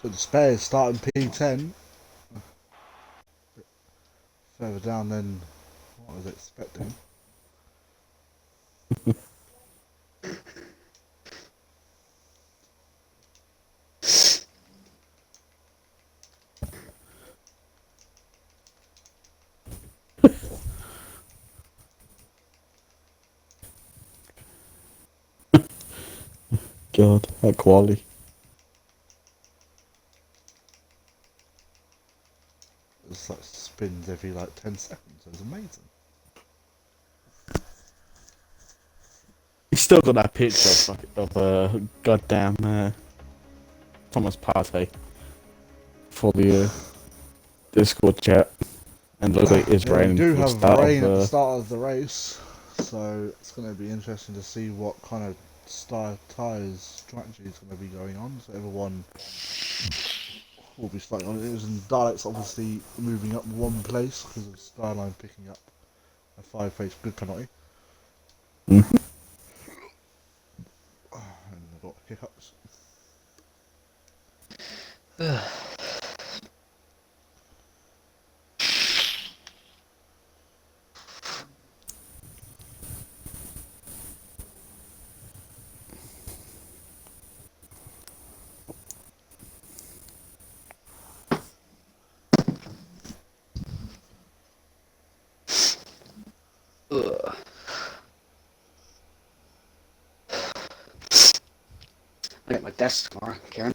So the spares starting P10. Further down than what I was expecting. God, that quality. It's like spins every like 10 seconds. It was amazing. He's still got that picture of goddamn Thomas Partey for the Discord chat, and looks like it's Yeah, we raining do for the have start rain at the of. start of the race, so it's going to be interesting to see what kind of style tyres strategy is going to be going on. So everyone will be slightly on it. It was in Daleks obviously moving up one place because of Skyline picking up a 5-place grid penalty. Mhm. And I've got hiccups. Ugh. I get my desk tomorrow, Kieran.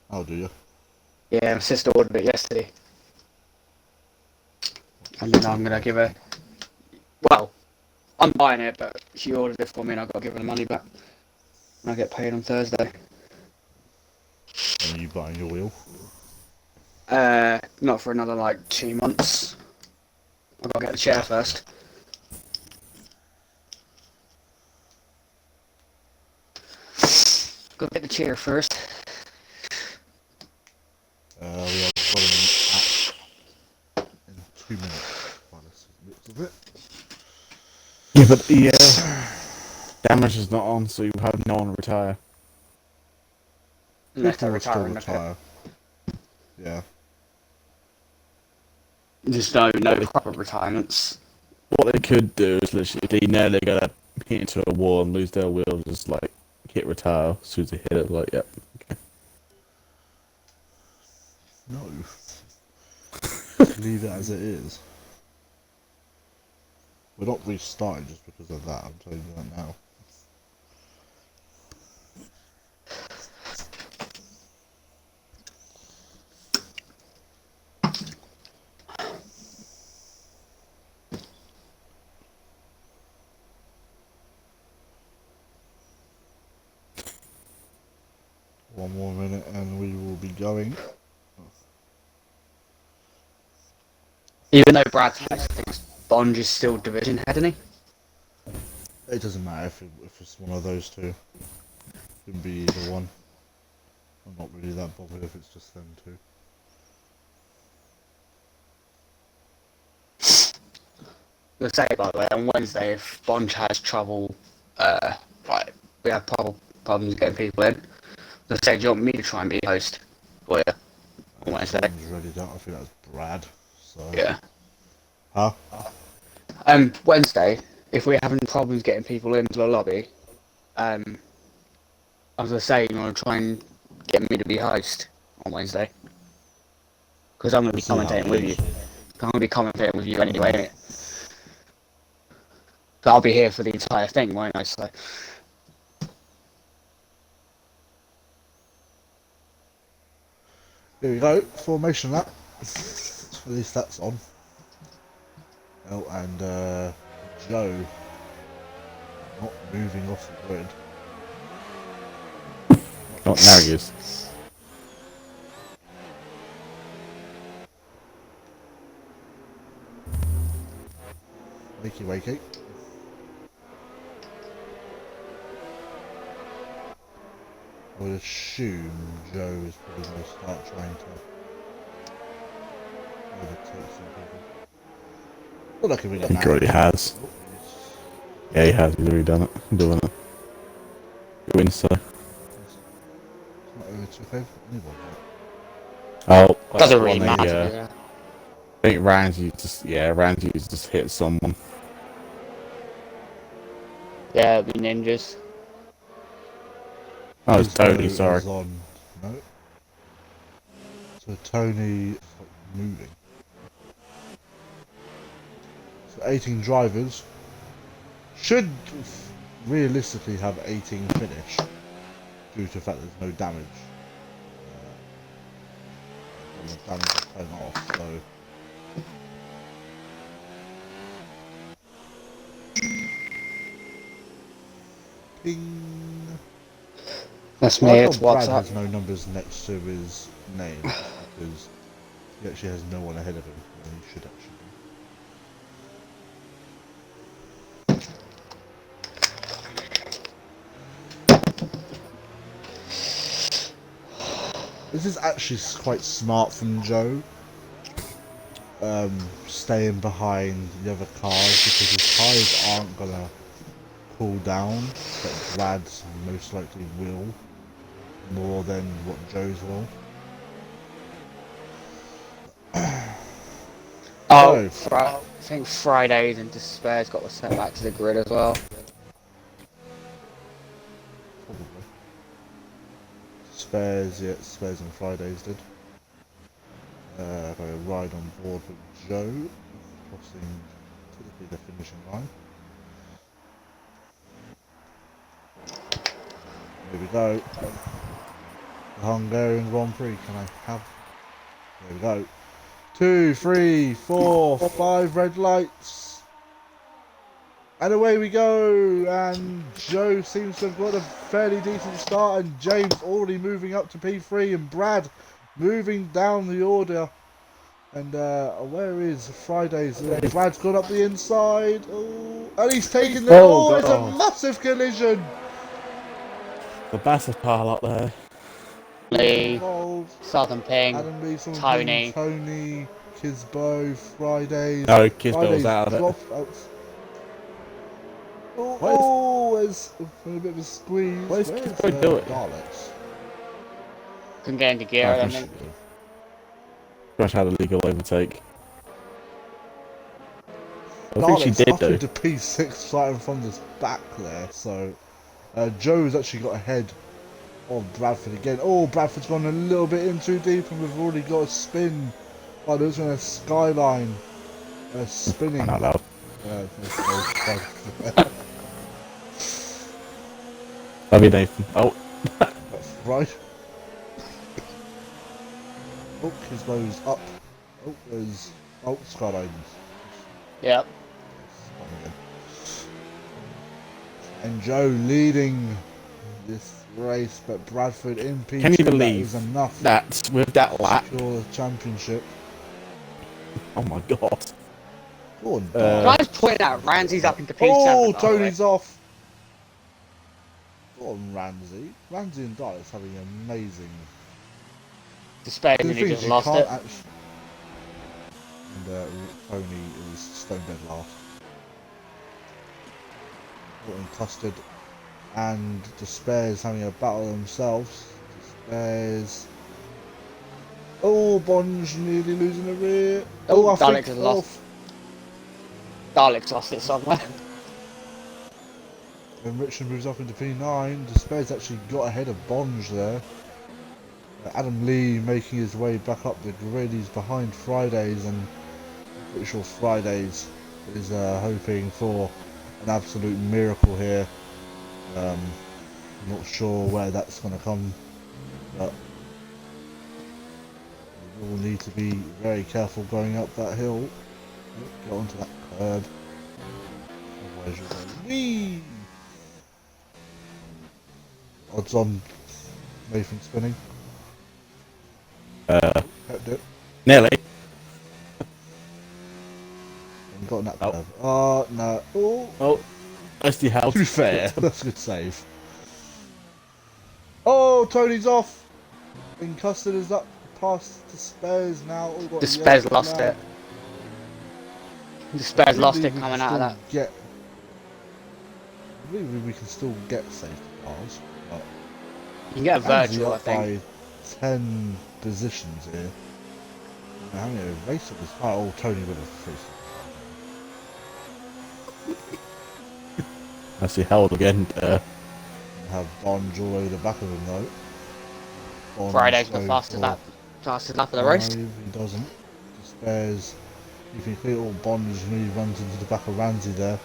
Oh, do you? Yeah, my sister ordered it yesterday. And then I'm gonna give her. Well, I'm buying it, but she ordered it for me, and I've got to give her the money back when I get paid on Thursday. When are you buying your wheel? Not for another like 2 months. I've got to get the chair first. Got to get the chair first. We are running at in 2 minutes. Well, this is looks of it. Yeah, but the damage is not on, so you have no one to retire. Unless I People will retire still in the pit. retire. Yeah. There's no proper retirements. What they could do is literally, if they know they're gonna hit into a wall and lose their wheel, just like hit retire as soon as they hit it. Like, yep. Okay. No. Leave it as it is. We're not restarting just because of that, I'm telling you that now. One more minute and we will be going. Even though Brad thinks Bond is still division head, isn't he? It doesn't matter if it's one of those two. It can be either one. I'm not really that bothered if it's just them two. Let's say, by the way, on Wednesday, if Bond has trouble, like, we have problems getting people in, let's say, do you want me to try and be host for you on Wednesday? Someone's ready that. I think that's Brad. So. Yeah. Huh? Wednesday, if we're having problems getting people into the lobby, I was gonna say, you want to try and get me to be host on Wednesday, because I'm gonna be See how commentating it with is. you. I'm gonna be commentating with you anyway, innit? So I'll be here for the entire thing, won't I? So. Here we go. Formation lap. At least that's on. Oh, and Joe not moving off the grid. Oh, now he is. Wakey wakey. I would assume Joe is probably going to start trying to overtake some people. Not like it really I think he matters. already has. Oh, Yeah, he has. He's already done it. Doing it. He wins, so. it's not overtook anyone yet. Oh, Doesn't one really they, matter. Yeah. I think Ramsey just hit someone. Yeah. Yeah, the ninjas. Oh, it's Joe Tony, sorry. is on. No. So Tony stopped moving. So 18 drivers should realistically have 18 finish due to the fact there's no damage. And the damage is turned off, so. Ping. That's I me. like It's how Brad WhatsApp. has no numbers next to his name because he actually has no one ahead of him when he should actually be. This is actually quite smart from Joe. Staying behind the other cars because his tyres aren't gonna cool down, but Brad's most likely will more than what Joe's will. Oh, So, I think Fridays and Despair's got to set back to the grid as well. probably. Spares, yeah, Spares on Fridays did. Got a ride on board with Joe, crossing typically the finishing line. Here we go. The Hungarian Grand Prix. Can I have? There we go. 2, 3, 4, 5 red lights. And away we go. And Joe seems to have got a fairly decent start. And James already moving up to P3. And Brad moving down the order. And where is Fridays? Brad's gone up the inside. Oh, and he's taken the. Oh, it's a massive collision. The massive pile up there. Lee, Involved. Southern Ping, Adam Lee, Tony. Tony, Kisbo, Fridays. No, Kisbo's Fridays out of it. dropped out. Oh, there's a bit of a squeeze. What is Kisbo doing? Daleks. Couldn't get into gear, I don't think. Crash had a legal overtake. I think Daleks she did up though. into P6 right in front of us back there, so Joe's actually got ahead of Bradford again. Oh, Bradford's gone a little bit in too deep, and we've already got a spin. Oh, there's been a skyline spinning. Not loud. Love you, Nathan. Oh, That's right. Oh, his nose up. Oh, there's skylines. Yep. And Joe leading this race, but Bradford in P2. can you believe that is enough that with that lap? to secure the championship. Oh my god. Go on, Can I just point out, Ramsey's up into P7. oh, by the way. Tony's off. Go on, Ramsey. Ramsey and Dalek's having amazing. Despair The nearly thing is, just you lost can't it. actually. And Tony is stone dead last. Getting custard. And Despair's having a battle themselves. Despair's. Oh, Bonge nearly losing the rear. Oh, I Dalek think has lost. Dalek's lost it somewhere. When Richard moves up into P9, Despair's actually got ahead of Bonge there. Adam Lee making his way back up the grid. He's behind Fridays, and I'm pretty sure Fridays is hoping for an absolute miracle here. Not sure where that's going to come, but we will need to be very careful going up that hill. Get onto that curb. Otherwise you'll go wee! Odds on Nathan spinning. Kept it. Nearly. And got in that Oh. curve. Oh, no. Oh, Oh, SD held. to be fair, that's a good save. Oh, Tony's off. And Custard is up past Despairs now. Oh, got Despair's yellow lost flag. it. Despair's I lost believe it we coming can out of still that. I believe we can still get safety cars, but You can get a Ramsey virtual, I up think. by 10 positions here. We're having a race at this part. Oh, Tony with a face. SD held again. Have Bonge all over the back of him though. Bonge Friday's the goes fastest for lap of the race. 5, he doesn't. Despairs. You can feel all Bonge when he runs into the back of Ramsey there.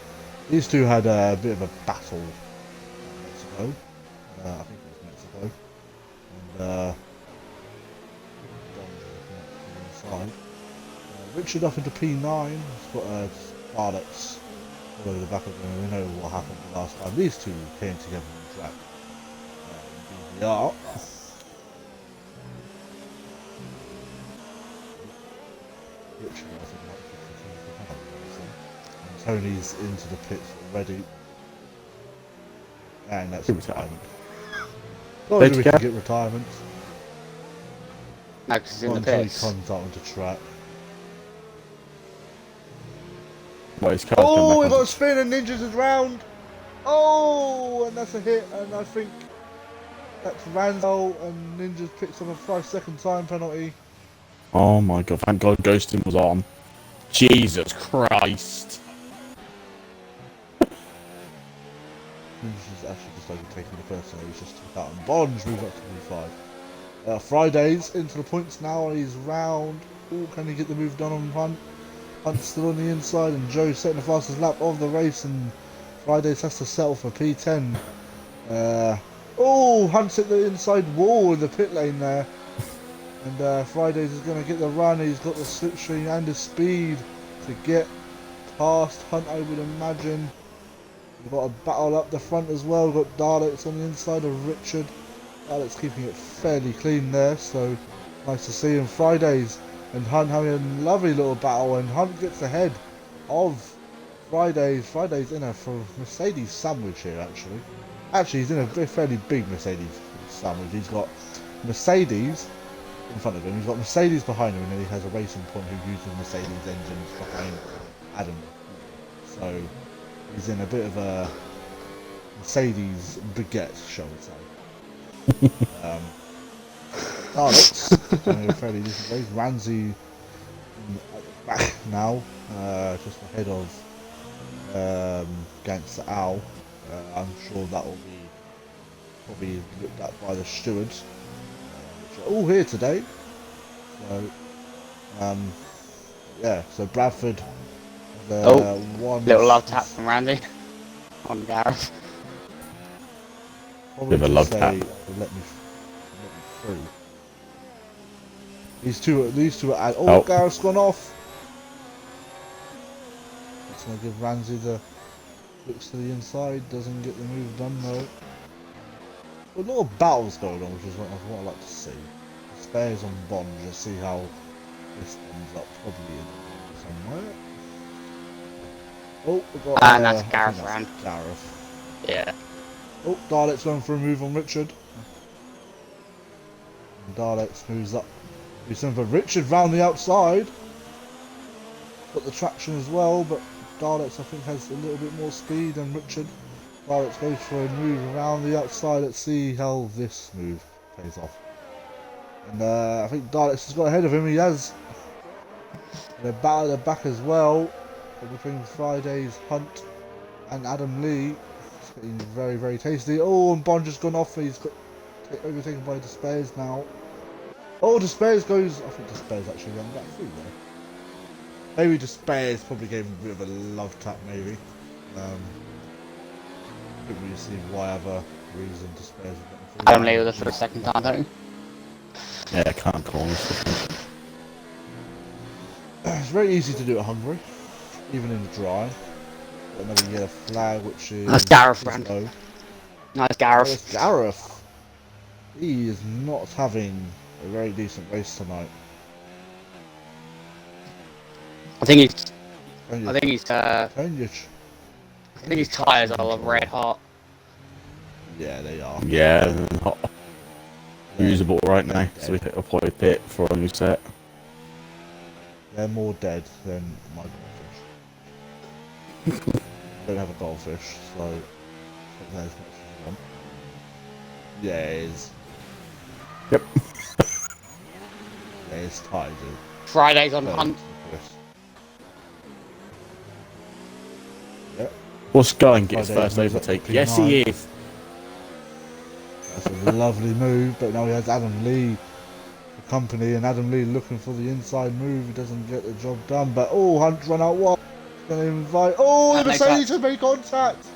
These two had a bit of a battle in Mexico. I think it was Mexico. And Bonge looking at the inside. Richard up into P9. He's got Daleks all over the back of him. We know what happened the last time. These two came together on the track. BBR. Richard, I think, might be kicking the penalty. And Tony's into the pits already. And that's retirement. Not Safety we can car? get retirement. No, because it's in the Until he pits. comes out onto track. Well, his car's Oh, come we back got on. a spin and Ninjas is round. Oh, and that's a hit, and I think that's Randall, and Ninjas picks up a 5-second time penalty. Oh my god, thank god Ghosting was on. Jesus Christ. Ninjas is actually just overtaking the first, so he's just took out, and Bonds moves up to P5. Fridays into the points now, and he's round. Oh, can he get the move done on front? Hunt's still on the inside, and Joe setting the fastest lap of the race, and Fridays has to settle for P10. Hunt's hit the inside wall in the pit lane there. And Fridays is going to get the run. He's got the slipstream and the speed to get past Hunt, I would imagine. We've got a battle up the front as well. We've got Daleks on the inside of Richard. Daleks keeping it fairly clean there, so nice to see him. Fridays and Hunt having a lovely little battle, and Hunt gets ahead of Fridays. Fridays in a Mercedes sandwich here, actually. Actually, he's in a fairly big Mercedes sandwich. He's got Mercedes in front of him, he's got Mercedes behind him, and then he has a racing point who uses Mercedes engines behind Adam. So he's in a bit of a Mercedes baguette, shall we say. Alex, a fairly decent race. Ramsey at the back now, just ahead of Gangster Al. I'm sure that will be probably looked at by the stewards, which are all here today. So, yeah, so Bradford, one little love tap from Randy on Gareth. Probably Give a to love say, tap. let me through. These two are Gareth's gone off. That's gonna give Ramsey the looks to the inside, doesn't get the move done though. A lot of battles going on, which is what I like to see. Spares on Bond, just see how this ends up, probably in somewhere. Oh, we got And that's Gareth round. Gareth. Yeah. Oh, Dalek's going for a move on Richard. And Dalek's moves up. He's in for Richard round the outside. Got the traction as well, but Daleks I think has a little bit more speed than Richard. Daleks goes for a move around the outside. Let's see how this move plays off. And I think Daleks has got ahead of him. He has. They're battle at the back as well. Between Friday's Hunt and Adam Lee. It's getting very, very tasty. Oh, and Bond just gone off. He's got overtaken by Despairs now. Oh, Despairs goes. I think Despairs actually ran back through there. Maybe Despairs probably gave him a bit of a love tap, maybe. Couldn't really see why other reason Despairs was getting through. Adam Lee with it for the second time, don't you? Yeah, I can't call this. It's very easy to do at Hungary, even in the dry. Got another yellow flag, which is. That's Gareth round. Low. Nice Gareth. It's Gareth. He is not having a very decent race tonight. I think he's. Konyich. I think his tyres are a red hot. Yeah, they are. Yeah, hot. Usable right now, so we hit a point pit for a new set. They're more dead than my goldfish. Don't have a goldfish, so take that as much as you want. Yeah, it is. Yep. Yeah, it's tied, dude. Fridays on Hunt. Yep. What's going get his Friday first moves up overtake? to Yes, P9. he is. That's a lovely move, but now he has Adam Lee for company, and Adam Lee looking for the inside move. He doesn't get the job done, but Hunt's run out wide. He's going to invite. Oh, the Mercedes has made contact.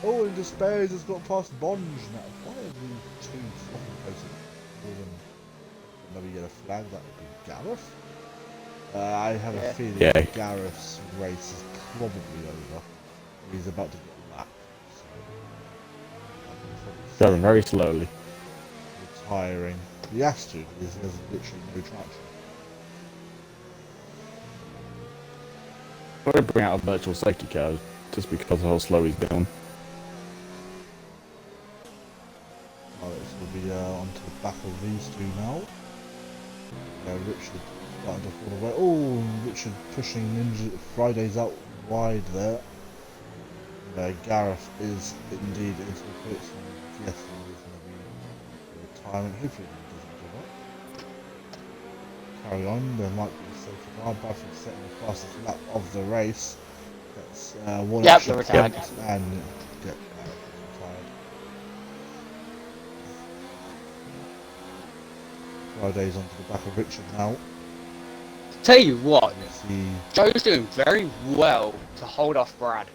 Oh, and Despairs has got past Bonge now. Why are these two fucking places? Another yellow flag, that would be Gareth. I have a feeling Gareth's race is probably over. He's about to get lapped. So, Going very slowly. retiring. He has to, because there's literally no traction. I'm going to bring out a virtual safety car just because of how slow he's going. Alex will be onto the back of these two now. Richard starting to fall away. Oh, Richard pushing Ninja Fridays out wide there. Gareth is indeed into the pits, and yes, he's going to be retirement. Hopefully he doesn't give up. Carry on, there might be a safety car. Bradford setting the fastest lap of the race. That's one They're retired. And get retired. Friday's onto the back of Richard now. Tell you what, See, Joe's doing very well to hold off Brad.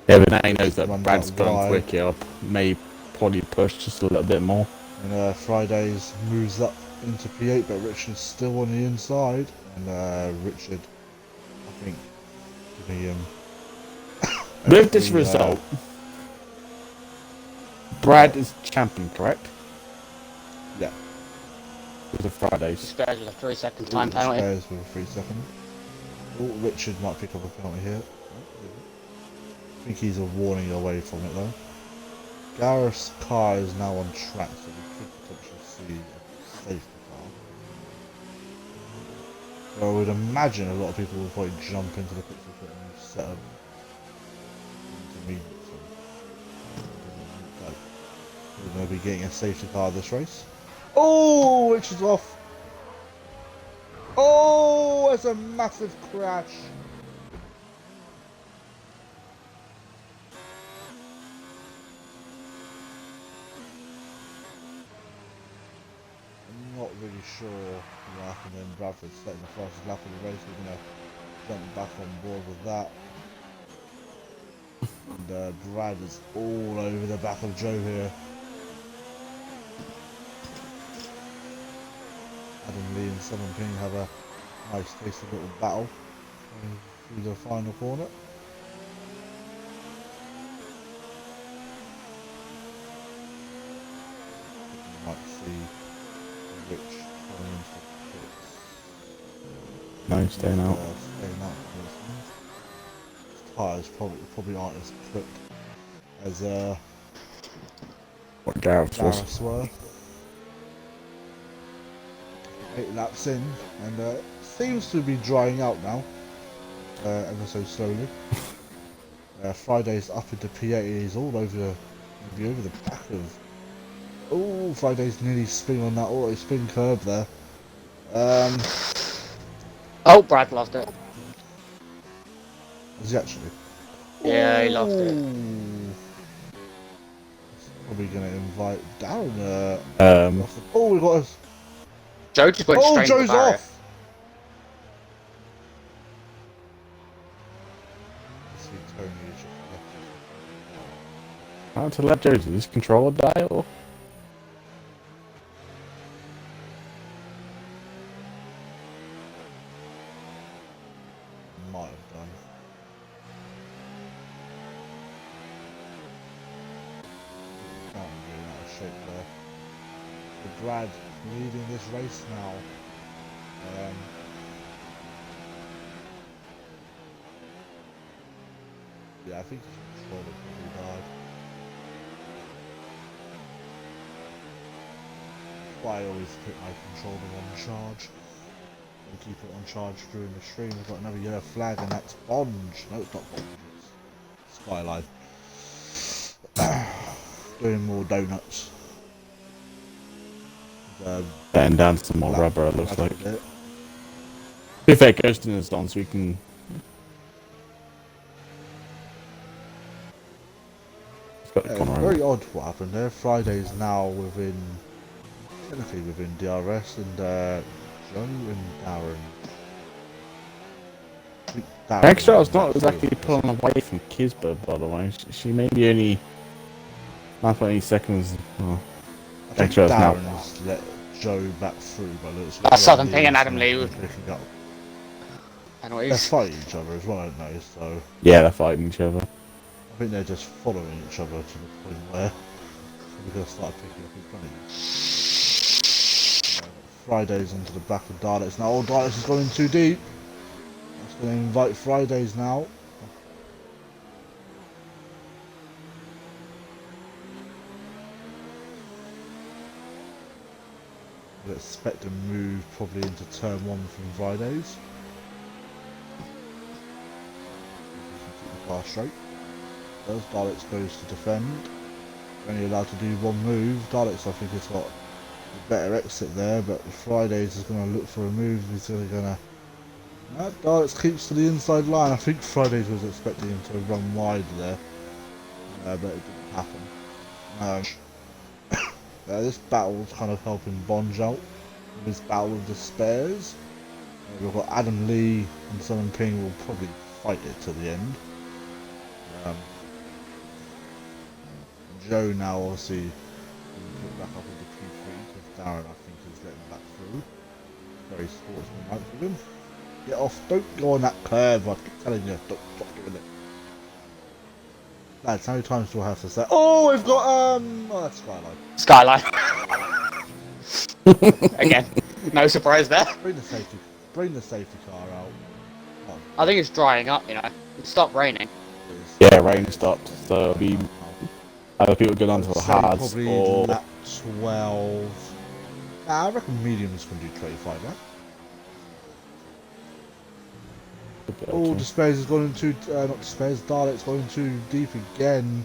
Yeah, but now he knows that runs Brad's out going wide. quicker up. May probably push just a little bit more. And Fridays moves up into P8, but Richard's still on the inside. And Richard, I think, giving him. With this result, Brad is champion, correct? Yeah. With the Fridays. Spares with a 3-second time penalty. Spares with a 3 second. Oh, Richard might pick up a penalty here. I think he's a warning away from it though. Gareth's car is now on track, so we could potentially see a safety car. So I would imagine a lot of people will probably jump into the pit for and set up intermediate. So like we're going to be getting a safety car this race. Oh, Richard's off. Oh, it's a massive crash. Not really sure what happened then. Bradford's setting the fastest lap of the race. We're going to jump back on board with that. And Brad is all over the back of Joe here. Adam Lee and Simon King have a nice tasty little battle through the final corner. You might see Rich coming into the pits. No, staying out. Staying out for this one. His tyres probably aren't as quick as What Gareth's was. Gareth's were. 8 laps in, and seems to be drying out now, ever so slowly. Friday's up into P8. He's all over, maybe over the back of. Oh, Friday's nearly spinning on that auto spin curb there. Oh, Brad lost it. Is he actually? Yeah, he lost it. Probably going to invite Darren. Oh, we got us. Joe just went Oh, straight into Joe's the barrier. off. See Tony is just left. How to let Joe do this controller die or? Might have done. Can't really out of shape there. But Brad leading this race now. Yeah, I think his controller probably died. That's why I always put my controller on charge. And keep it on charge during the stream. We've got another yellow flag, and that's Bonge. No, it's not Bonge. It's Skyline. Doing more donuts. Letting down some more rubber, it looks like. If it goes to this on, so we can. Very odd what happened there. Friday's now technically within DRS, and Joe and Darren. Extra is not exactly pulling away from Kisber, by the way. She may be only 9.8 seconds. Oh. Extra is now. Darren's let Joe back through, but looks like That's Southern King and Adam Lee. They're Anyways. fighting each other as well, aren't they? So Yeah, they're fighting each other. I think they're just following each other to the point where we're going to start picking up his running. Fridays onto the back of Daleks now. Oh, Daleks is going too deep. That's going to invite Fridays now. We'd expect a move probably into turn 1 from Fridays. Keep the car straight. As Daleks goes to defend. Only allowed to do one move. Daleks, I think, has got a better exit there, but Fridays is going to look for a move. He's going to. Daleks keeps to the inside line. I think Fridays was expecting him to run wide there, but it didn't happen. This battle's kind of helping Bonge out. with his battle with the spares. We've got Adam Lee and Simon Ping will probably fight it to the end. Um, Joe now obviously put back up with the Q3 because Darren I think is getting back through. Very sportsmanlike with him. Get off, don't go on that curve, I keep telling you, don't stop doing it. Lads, how many times do I have to say, oh we've got oh that's Skyline. Skyline. Again, no surprise there. Bring the safety car out. I think it's drying up, you know. It stopped raining. Yeah, rain stopped, so we either people go down to the hards probably or lap 12. Nah, I reckon mediums can do 25, right? Oh, Despairs has gone into, not Despairs, Dalek's gone too deep again.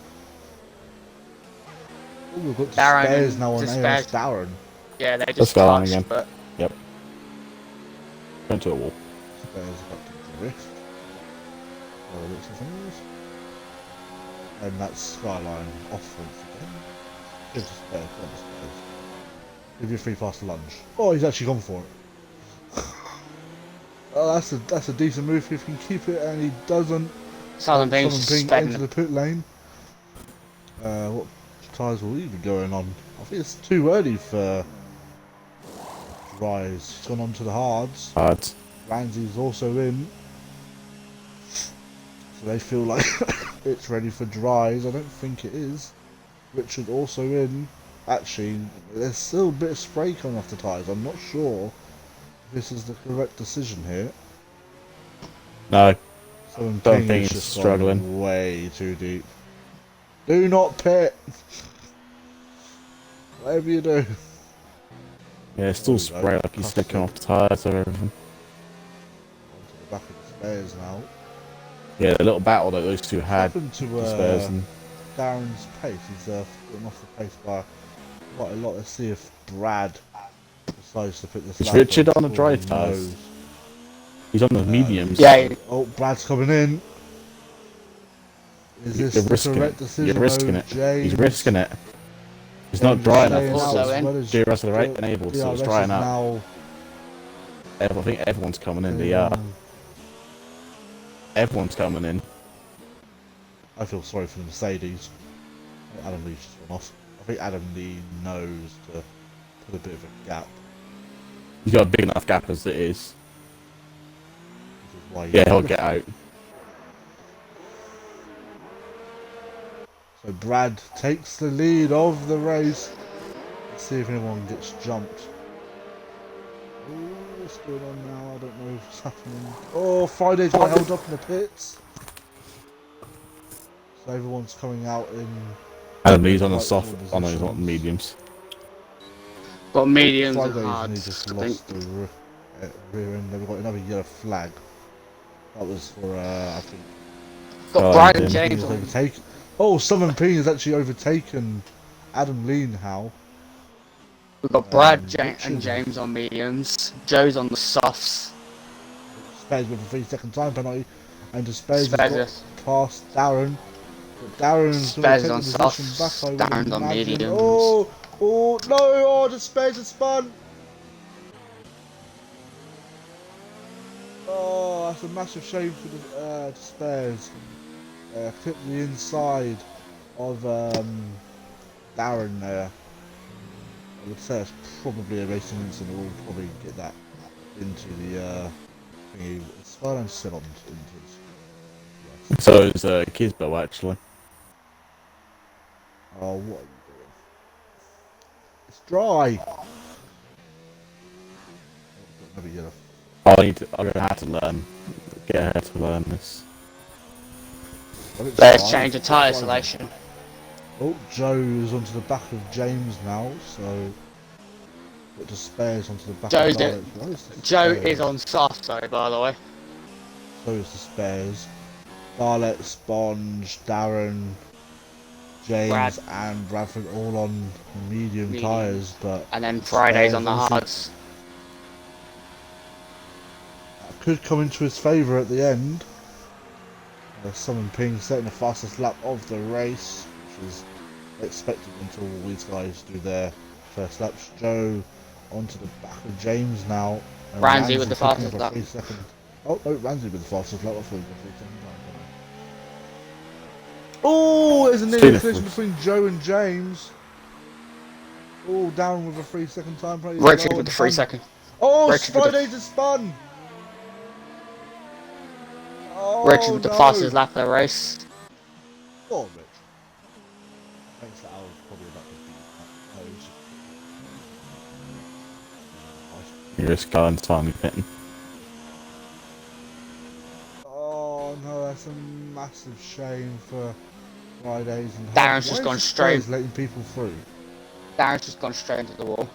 Oh, we've got Despairs now on AOS Darren. Yeah, they just touched, again. But... Yep. Into a wall. Despairs about to drift. Oh, looks of things. And that's Skyline off once again. Give Despairs, come on Despairs. Give you a free pass to lunge. Oh, he's actually gone for it. Oh, that's a decent move if he can keep it, and he doesn't. Southern Ping into the pit lane. What tyres will he be going on? I think it's too early for Rise. He's gone on to the hards. Ramsey's also in, so they feel like it's ready for dries. I don't think it is. Richard also in. Actually, there's still a bit of spray coming off the tyres. I'm not sure this is the correct decision here. No. Something is just struggling way too deep. Do not pit. Whatever you do. Yeah, it's still spray like he's sticking off the tyres or everything. Onto the back of the spares now. Yeah, the little battle that those two had. Happened to Spares and Darren's pace. He's fallen off the pace by quite a lot. Let's see if Brad decides to put this. Is Richard on the dry tyres? He's on the mediums. Yeah. Oh, Brad's coming in. Is this the correct decision? You're risking it. He's risking it. It's not dry enough. DRS to the right enabled, so it's drying out. I think everyone's coming in. Everyone's coming in. I feel sorry for the Mercedes. Adam Lee's just gone off. I think Adam Lee knows to put a bit of a gap. He's got a big enough gap as it is. Yeah, he'll get out. So Brad takes the lead of the race. Let's see if anyone gets jumped. Ooh, what's going on now? I don't know what's happening. Oh, Friday's got held up in the pits. So everyone's coming out in. Adam Lee's on the soft, on those mediums. Got mediums Fridays and hards. And he just lost the rear end. They've got another yellow flag. That was for I think. Got Brian and James on. Oh, Southern Ping has actually overtaken Adam Lee now. We've got Brad and James on mediums. Joe's on the softs. Spares with a 3-second time penalty, and Spares has got past Darren. But Darren's going to take the position back. Darren's on mediums. Oh no! Oh, Spares has spun. Oh, that's a massive shame for the Spares. Clipped the inside of Darren there. I would say it's probably a racing incident. We'll probably get that into the thingy. Skyline's still on into Yes. So is Kisbo actually. Oh, what are you doing? It's dry. I'm gonna have to learn. Get her to learn this. Let's change the tyre selection. Oh, Joe is onto the back of James now, so got the spares onto the back of Dalek. Joe is on soft, sorry, by the way. So is the spares. Dalek, Sponge, Darren, James and Bradford all on medium tyres, but and then Friday's on the hards. That could come into his favour at the end. Summon Ping setting the fastest lap of the race, which is expected until all these guys do their first laps. Joe onto the back of James now. And Ramsey with the picking fastest up a lap. 3 second. Oh, no, Ramsey with the fastest lap. I thought he was a 3 second time. Oh, there's a near collision between Joe and James. Oh, down with a 3 second time play as Richard well. with And the 3 Bun. second. Oh, Richard with the, Friday just spun. Richard Oh with the no. fastest lap of the race. Go on, Rich. Thanks that I was probably about to beat that. No, it's just... You're just going finally pitting. Oh no, that's a massive shame for Fridays and Darren's Why just is gone this straight. guys letting people through? Darren's just gone straight into the wall.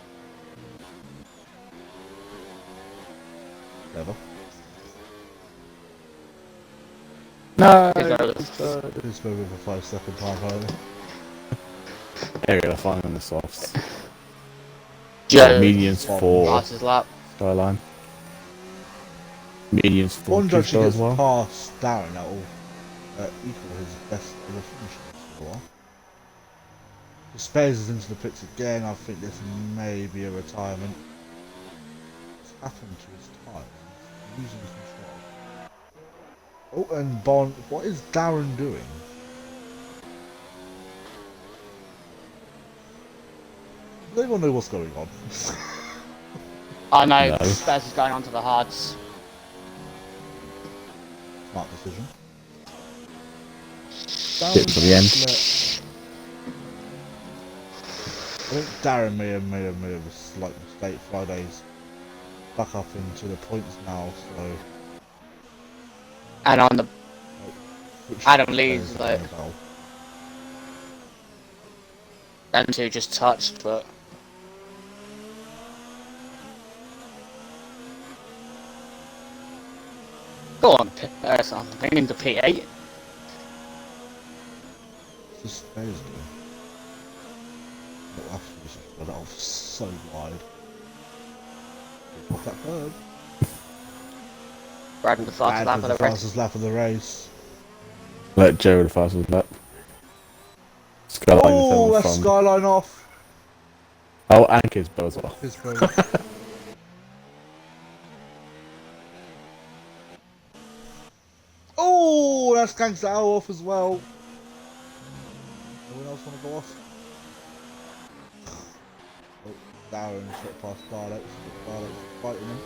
Never. No! It's over with a 5 second time only. Here we go, finally on the softs. Joe, Medians for fastest lap. Skyline. Medians for Bond actually Kispo gets as well. past Darren, that will equal his best ever finish for a while. The Spares is into the pits again. I think this may be a retirement. What's happened to his tyre? He's losing control. Oh, and Bond, what is Darren doing? Does anyone know what's going on? I know, No. Spurs is going on to the hards. Smart decision. Get to the end. I think Darren may have made a slight mistake. Friday's back up into the points now, so... And on the Which Adam leads, like... them two just touched, but go on, something into P8. What's the Spares doing? Oh, after this, got off so wide. Off that curb. Brad with the fastest lap of the race. Fastest lap of the race. Let Joe with the fastest lap. Skyline Oh, that's from... Skyline off. Oh, and Kispo as well. His phone. Oh, that's Gangsta Owl off as well. Anyone else want to go off? Oh, Darren's got past Daleks. Daleks fighting him.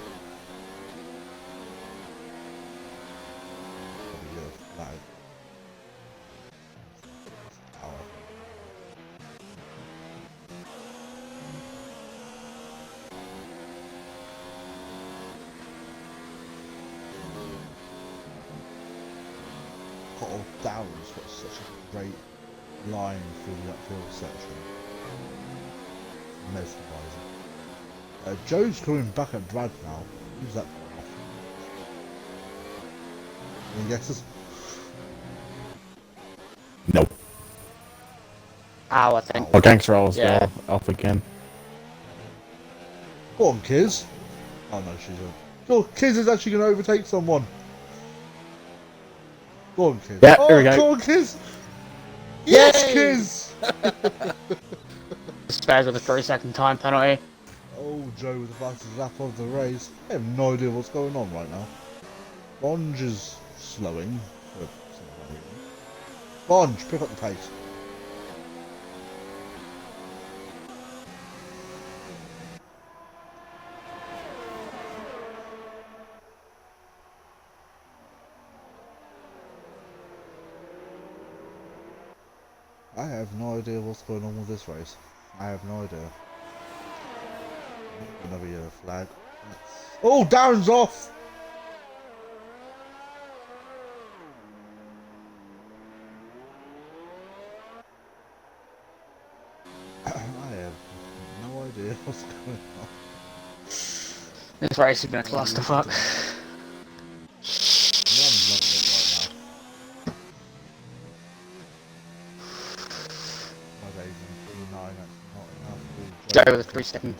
Probably a flag. Owl. Oh, Darren's got such a great line through the uphill section. Mesmerising. Joe's coming back at Brad now. Who's that for? Any guesses? Nope. Ow, I think. Oh, Gangster Owl as Yeah. well. Up again. Go on, Kiz. Oh no, she's a... Oh, Kiz is actually going to overtake someone. Go on, Kiz. Yeah, oh, here we go. Go on, Kiz. Yes, Yay! Kiz. Spurs with a 3-second time penalty. Oh, Joe with the fastest lap of the race. I have no idea what's going on right now. Bonge is slowing. Bonge, pick up the pace. I have no idea what's going on with this race. I have no idea. Another yellow flag. Oh, Darren's off! I have no idea what's going on. This race has been a clusterfuck. Joe with a 3-second.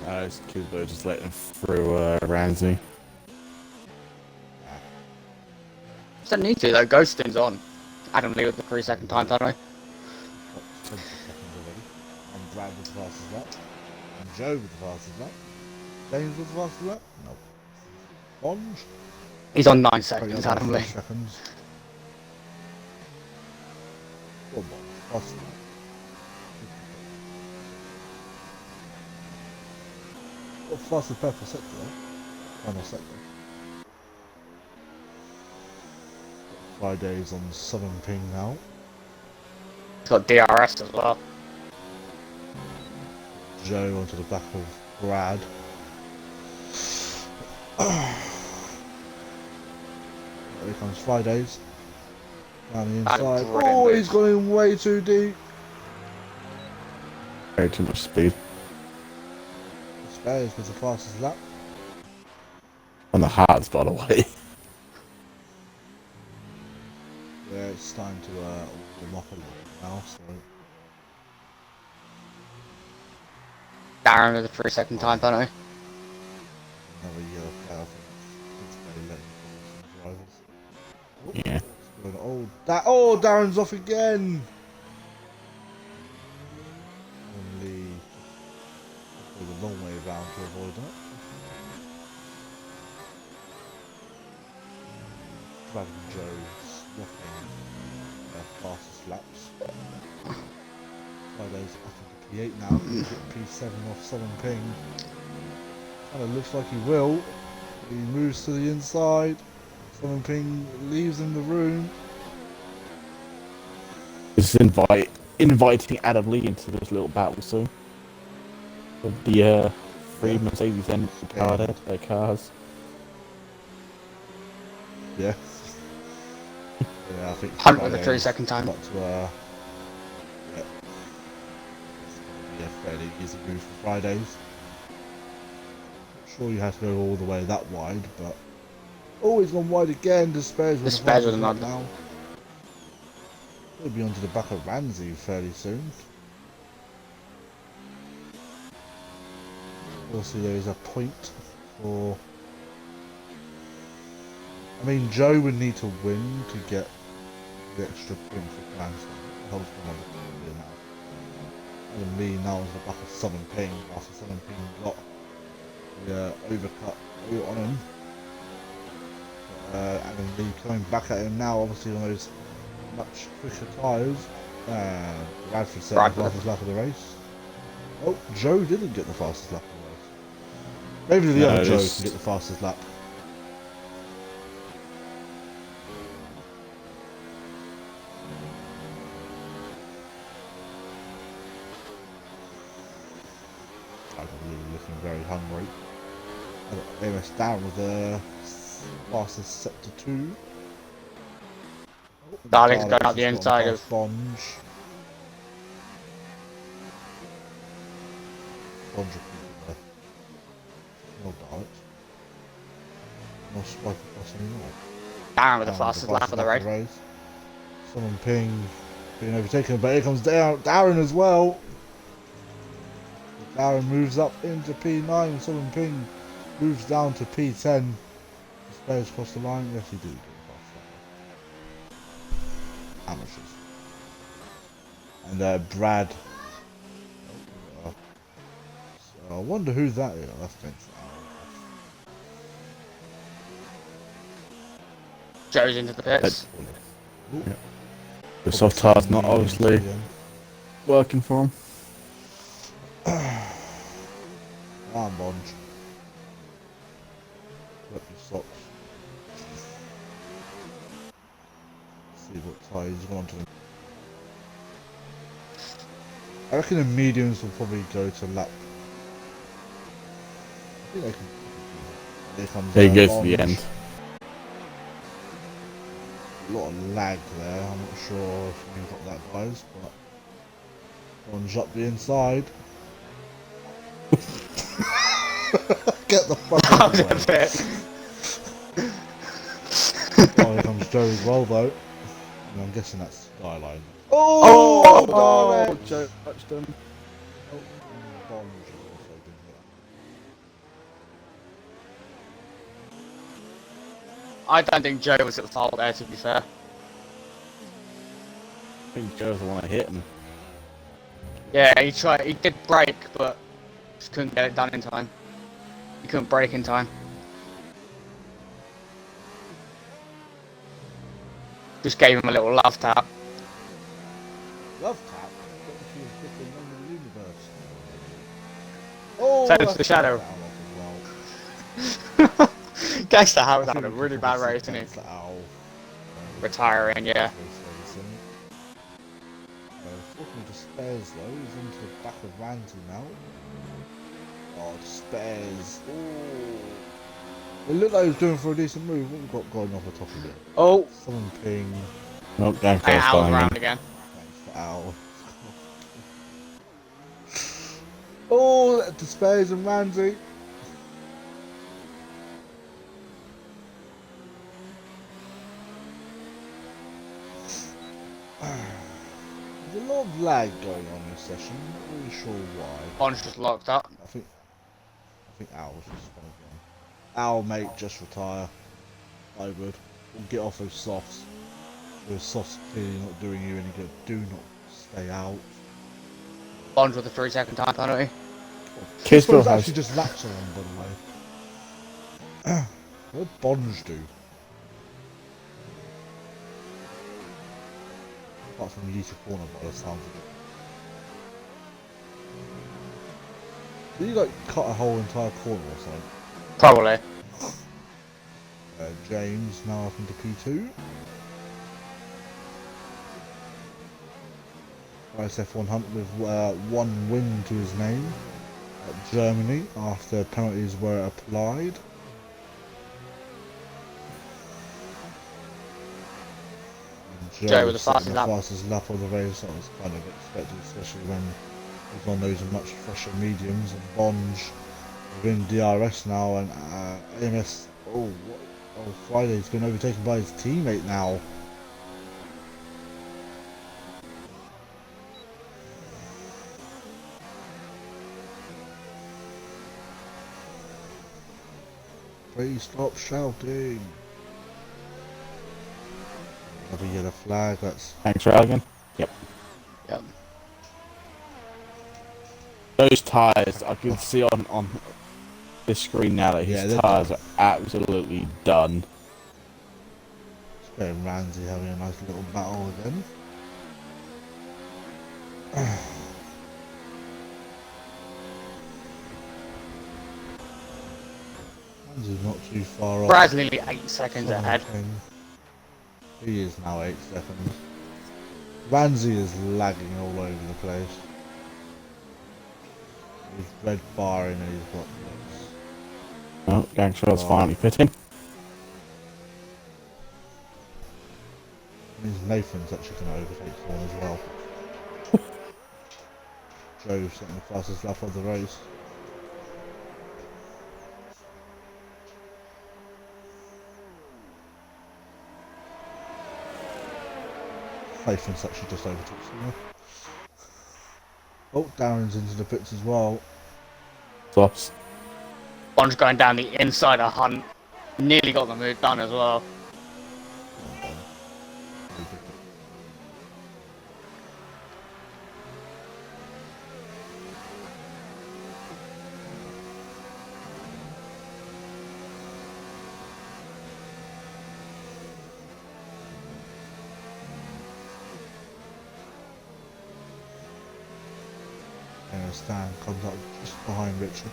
No, it's Kispo just letting through Ramsey. Don't need to though. Ghosting's on. Adam Lee with the 3-second time tunnel. What, 20 seconds already. And Brad with the fastest lap. And Joe with the fastest lap. James with the fastest lap. No. Bonge. He's on 9 Right, seconds, yeah, Adam Lee. 3 seconds. Come on, fast lap. What fastest Pepper sector though? Final sector. Friday's on 7 ping now. He's got DRS as well. Joe onto the back of Brad. Here comes Fridays. Down the inside. Oh, he's gone in way too deep. Very too much speed. Spares was the fastest lap. On the hards, by the way. Yeah, it's starting to warm up a little bit now, so. Darren with the 3-second time penalty. Another yellow flag. I think it's very letting some drivers. Yeah. Oh, Darren's off again! Only a long way around to avoid that. Brad and Joe swapping their fastest laps. Friday's up into P8 now. He'll get P7 off 7 ping. Kind of looks like he will. He moves to the inside. 7 ping leaves him the room. This is inviting Adam Lee into this little battle soon. With the 3 Mercedes and powered cars. Yeah. Yeah, I think. Hunt with the 3-second time. Got to, yeah. Yeah, fairly easy move for Fridays. Sure, you have to go all the way that wide, but oh, he's gone wide again. Despairs with another now. He'll be onto the back of Ramsey fairly soon. Obviously, there is a point for. I mean, Joe would need to win to get the extra point for Clancy. Helps him on the now. And me now is the back of 7 ping after 7 ping got the overcut on him. And Lee coming back at him now, obviously on those much quicker tyres. Bradford set the fastest lap of the race. Oh, Joe didn't get the fastest lap of the race. Maybe the other Joe can get the fastest lap. Looking very hungry. MS down with the fastest sector 2. Darling's going out the inside of Bonge. Bonge there. No Darling's. No spike across anymore. Darren with the fastest lap of the race. Someone ping being overtaken, but here comes Darren as well. Darren moves up into P9, Southern Ping moves down to P10. Spares across the line. Yes, he do. Amateurs. And Brad. So I wonder who that is. That's Joe's into the pits. Yeah. The soft tire's not obviously working for him. Arm Bonge. Flip your socks. See what tyre he's gone to. I reckon the mediums will probably go to lap. I think they can. There comes There he goes Bonge. to the end. A lot of lag there. I'm not sure if we got that, guys, but Bonge up the inside. Get the fuck out of the way. Oh, here comes Joe as well, though. And I'm guessing that's Skyline. Oh, Joe touched him. Oh, Bonge also didn't I don't think Joe was at fault there, to be fair. I think Joe's the one that hit him. Yeah, he did brake, but just couldn't get it done in time. He couldn't brake in time. Just gave him a little love tap. Love tap. Got to see a different member of the universe. Oh, So it's that's the shadow. that off as well. Gangster Howard's I having a think we really could bad probably race, see isn't he? Gangster Owl. Retiring, yeah. Talking to Spares though, he's into the back of Randy now. Oh, Spares. Oh. It looked like he was going for a decent move. What we got going off the top of it? Oh, Someone ping. Nope, Gangster's and Owl's fine. around again. Thanks for Owl. Oh, to Spares and Randy. There's a lot of lag going on in this session. I'm not really sure why. Bond's just locked up. I think Owl's just spun again. Owl, mate, just retire. I would. We'll get off those softs. Those softs clearly not doing you any good. Do not stay out. Bond with a 3-second time penalty. Kispo actually has just laps on, by the way. What did Bonds do? Apart from use a corner by the sounds of it. Did you like cut a whole entire corner or something? Probably. James now up into P2. ISF 100 with one win to his name at Germany after penalties were applied. Joe with the setting fastest lap. lap of the race. That was kind of expected, especially when he's on those much fresher mediums. And Bonge within DRS now, and AMS. Friday's been overtaken by his teammate now. Please stop shouting. Another yellow flag. That's thanks for again. Yep. Yep. Those tyres, I can see on this screen now that his tyres are absolutely done. Spare and Ramsey having a nice little battle again. Ramsey's not too far off. Brad's nearly 8 seconds ahead. He is now 8 seconds. Ramsey is lagging all over the place. He's red barring and he's got this. Oh, Gangster's finally pitting. Means Nathan's actually going to overtake someone as well. Joe's setting the fastest lap of the race. Nathan's actually just overtook someone. Oh, Darren's into the pits as well. Flops. Bond's going down the inside of Hunt. Nearly got the move done as well. And Stan comes up just behind Richard.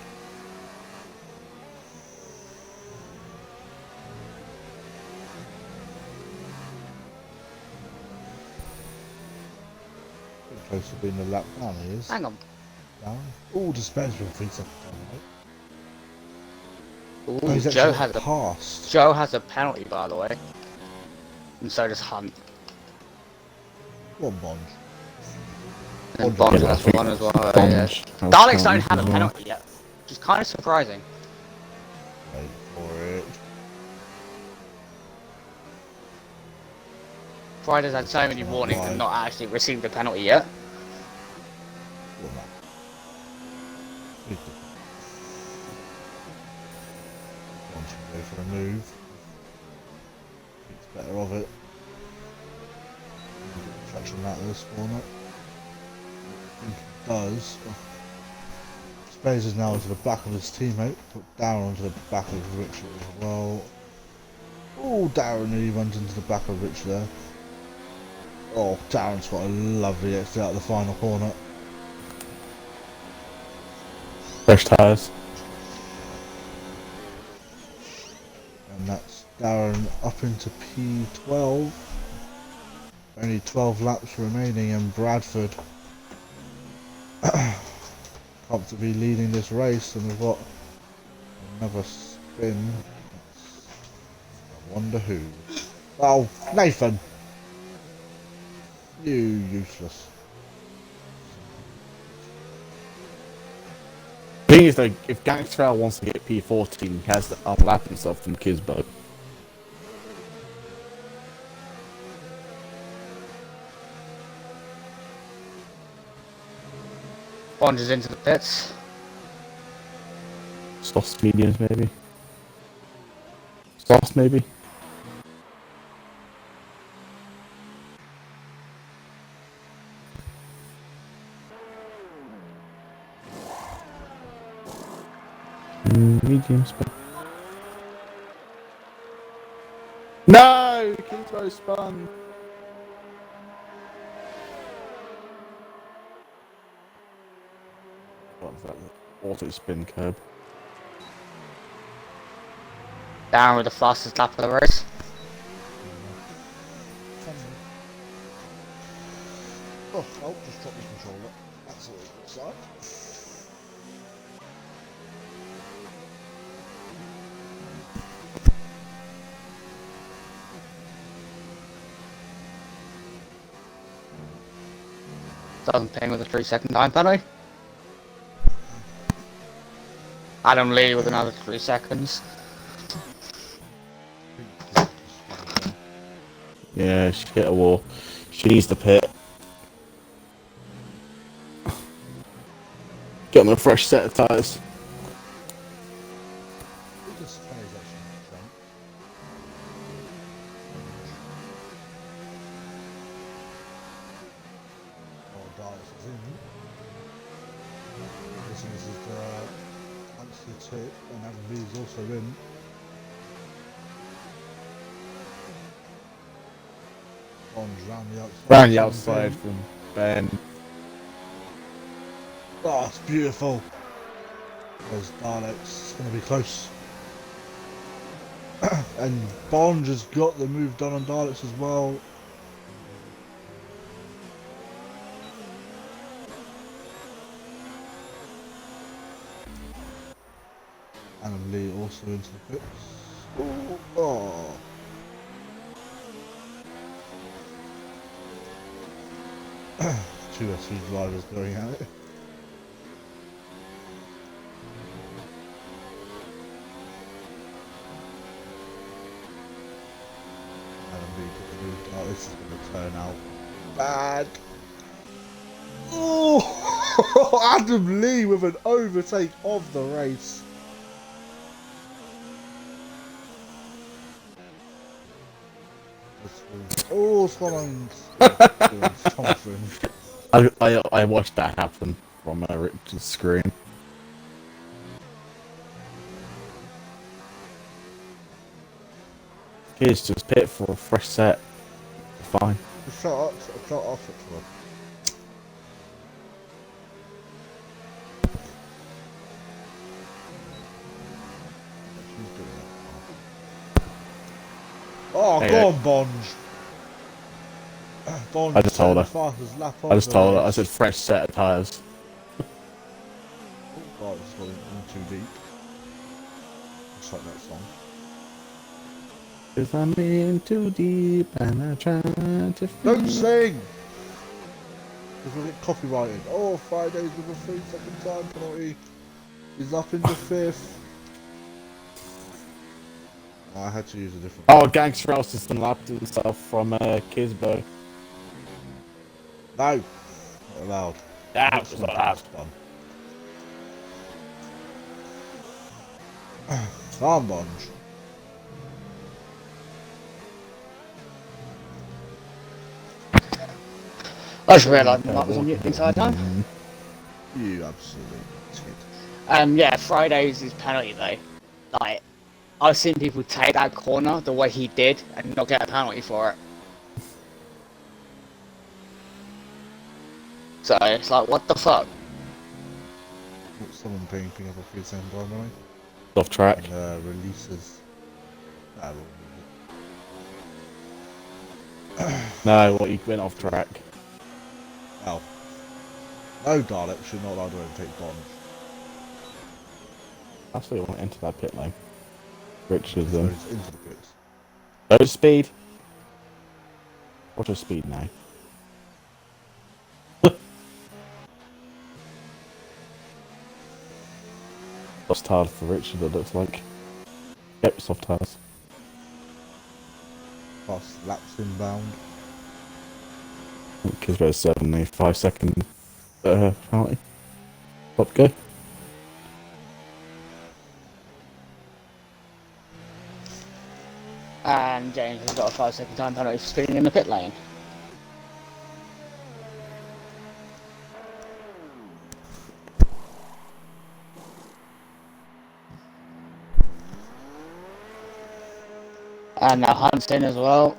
Pretty close to being a lap down, he is. Hang on. Down. Oh, dispense with 3 seconds down, Ooh, oh, he's Joe actually has a passed. Joe has a penalty, by the way, and so does Hunt. One Bond. And Bond Bond yeah, has I think one as well. Bond Yeah. has Daleks don't penalties have a as well. penalty yet, which is kind of surprising. Wait for it. Friday's had so many warnings and not actually received a penalty yet. One lap. Bond should go for a move. of it. Traction out of this corner. I think it does. Space is now into the back of his teammate, put down onto the back of Rich as well. Oh, Darren nearly runs into the back of Rich there. Oh, Darren's got a lovely exit out of the final corner. Fresh tyres. And that's Darren up into P12. Only 12 laps remaining, and Bradford comfortably leading this race, and we've got another spin. I wonder who. Oh, Nathan! You useless. The thing is, though, if Gangster wants to get P14, he has to unlap himself from Kisbo. Wanders into the pits. Soft mediums, maybe. Soft, maybe. Mediums, but... No! Kisbo spun! What was that? Auto spin curb. Down with the fastest lap of the race. Oh, I'll just drop the controller. That's all it looks like. Doesn't ping with a 3-second time penalty. Adam Lee with another 3 seconds. Yeah, she hit a wall. She needs the pit. Get on a fresh set of tyres. This is the anti-tip, and Adam Lee's also in. Bond's round the outside. Round the outside from Ben. Oh, it's beautiful. There's Daleks. It's going to be close. And Bond has got the move done on Daleks as well. Adam Lee also into the pits. Ooh, oh. Two SV drivers going at it. Adam Lee took the move. Oh, this is going to turn out bad. Oh, Adam Lee with an overtake of the race. Oh, Swallow's I watched that happen from Richard's screen. Kids just pit for a fresh set. Fine. Shut off it for him. Oh, hey, go on, Bond. Bond I just told her. Fastest lap I just told her. I race. said fresh set of tyres. Oh, it's going in too deep. Just like that song. Cause I'm in too deep and I try to Don't sing! Because we'll get copyrighted. Oh, Fridays with a 3-second time penalty. He's up into 5th. Oh, I had to use a different Oh, one. Gangster House just unlapped himself from Kisbo. No! Not allowed. That was allowed. Farm Bond. I just realised my mic was on mute the entire time. You absolutely tit. Yeah, Fridays is penalty day. Like, I've seen people take that corner the way he did and not get a penalty for it. So it's like, what the fuck? Someone picking up off the same time, right? Off track. And releases. That will No, what, you went off track. Oh. No Daleks, you're not allowed to overtake Bond. That's what you want to enter that pit lane. Richards So then. it's into the pits. Low speed. What's your speed now? Lost tires for Richard, it looks like. Yep, soft tires. Plus laps inbound. Kisbo 75 second penalty. Stop go. And James has got a 5-second time penalty for speeding in the pit lane. And now Hunt's in as well.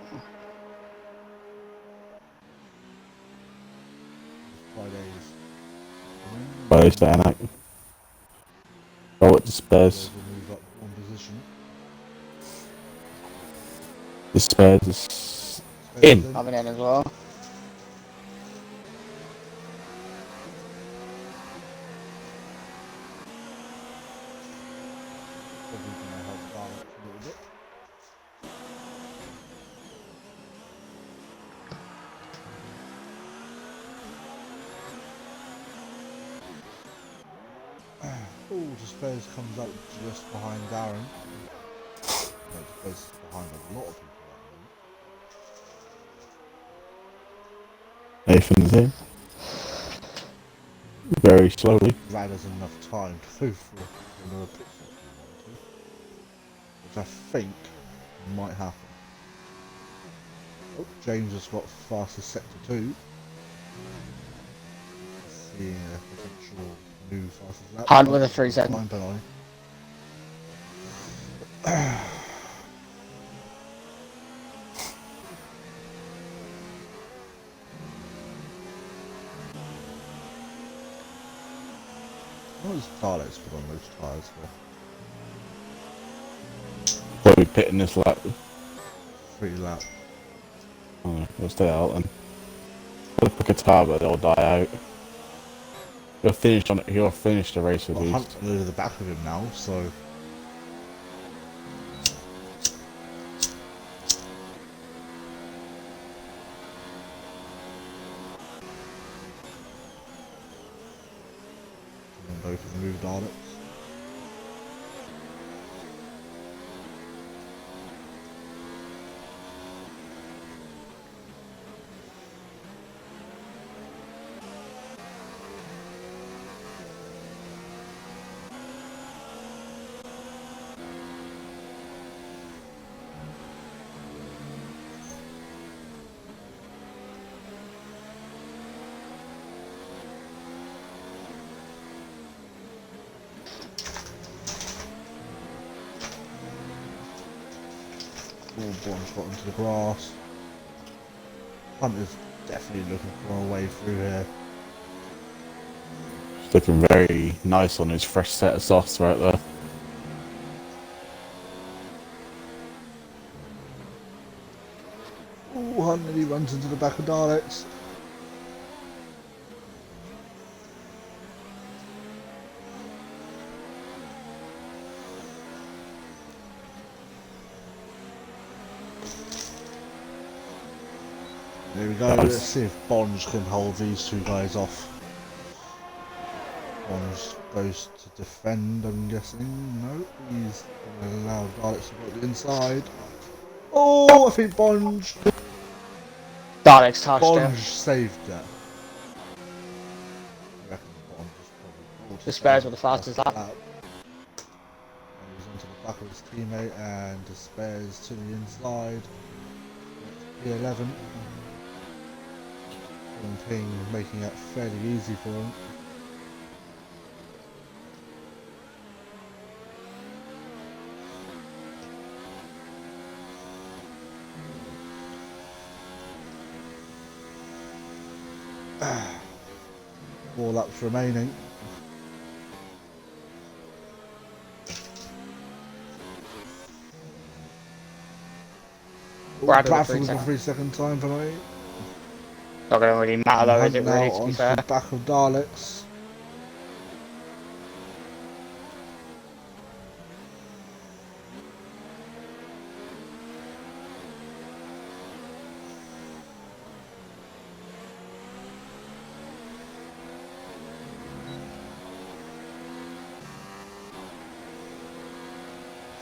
Fridays. Friday staying out. Oh, it Spurs. Will move up one position. The Spurs is in. Coming in as well. Probably going to help Daleks a little bit. Oh, Space comes up just behind Darren. No, Space is behind a lot of people at Nathan's in. Very slowly. the moment. That has enough time to go for another pit stop if you want to. Which I think might happen. Oh, James has got fastest sector 2. Seeing a potential new fastest lap. Hunt with a 3-second. Time penalty. What does Daleks put on those tyres for? What are we pitting this lap? 3 lap. Oh, we'll stay out then. We'll pick a tire, but they'll die out. He'll finish the race at Well, least. Hunt's over the back of him now, so. And go for the move Daleks. All Bond's got into the grass. Hunt is definitely looking for a way through here. He's looking very nice on his fresh set of softs right there. Ooh, Hunt nearly runs into the back of Daleks. There we go, Nice. let's see if Bonds can hold these two guys off. Bonds goes to defend, I'm guessing. No, he's going to allow Daleks to go to the inside. Oh, I think Bonds Daleks touched Bonds it. saved that. I reckon Bonds is probably The Spurs were the fastest lap. And he's onto the back of his teammate and Despairs to the inside. P11. And Ping making it fairly easy for him. Four laps remaining. Bradford with a 3-second time penalty. Not going to really matter though, is Hunt it now really, to be onto fair? the back of Daleks.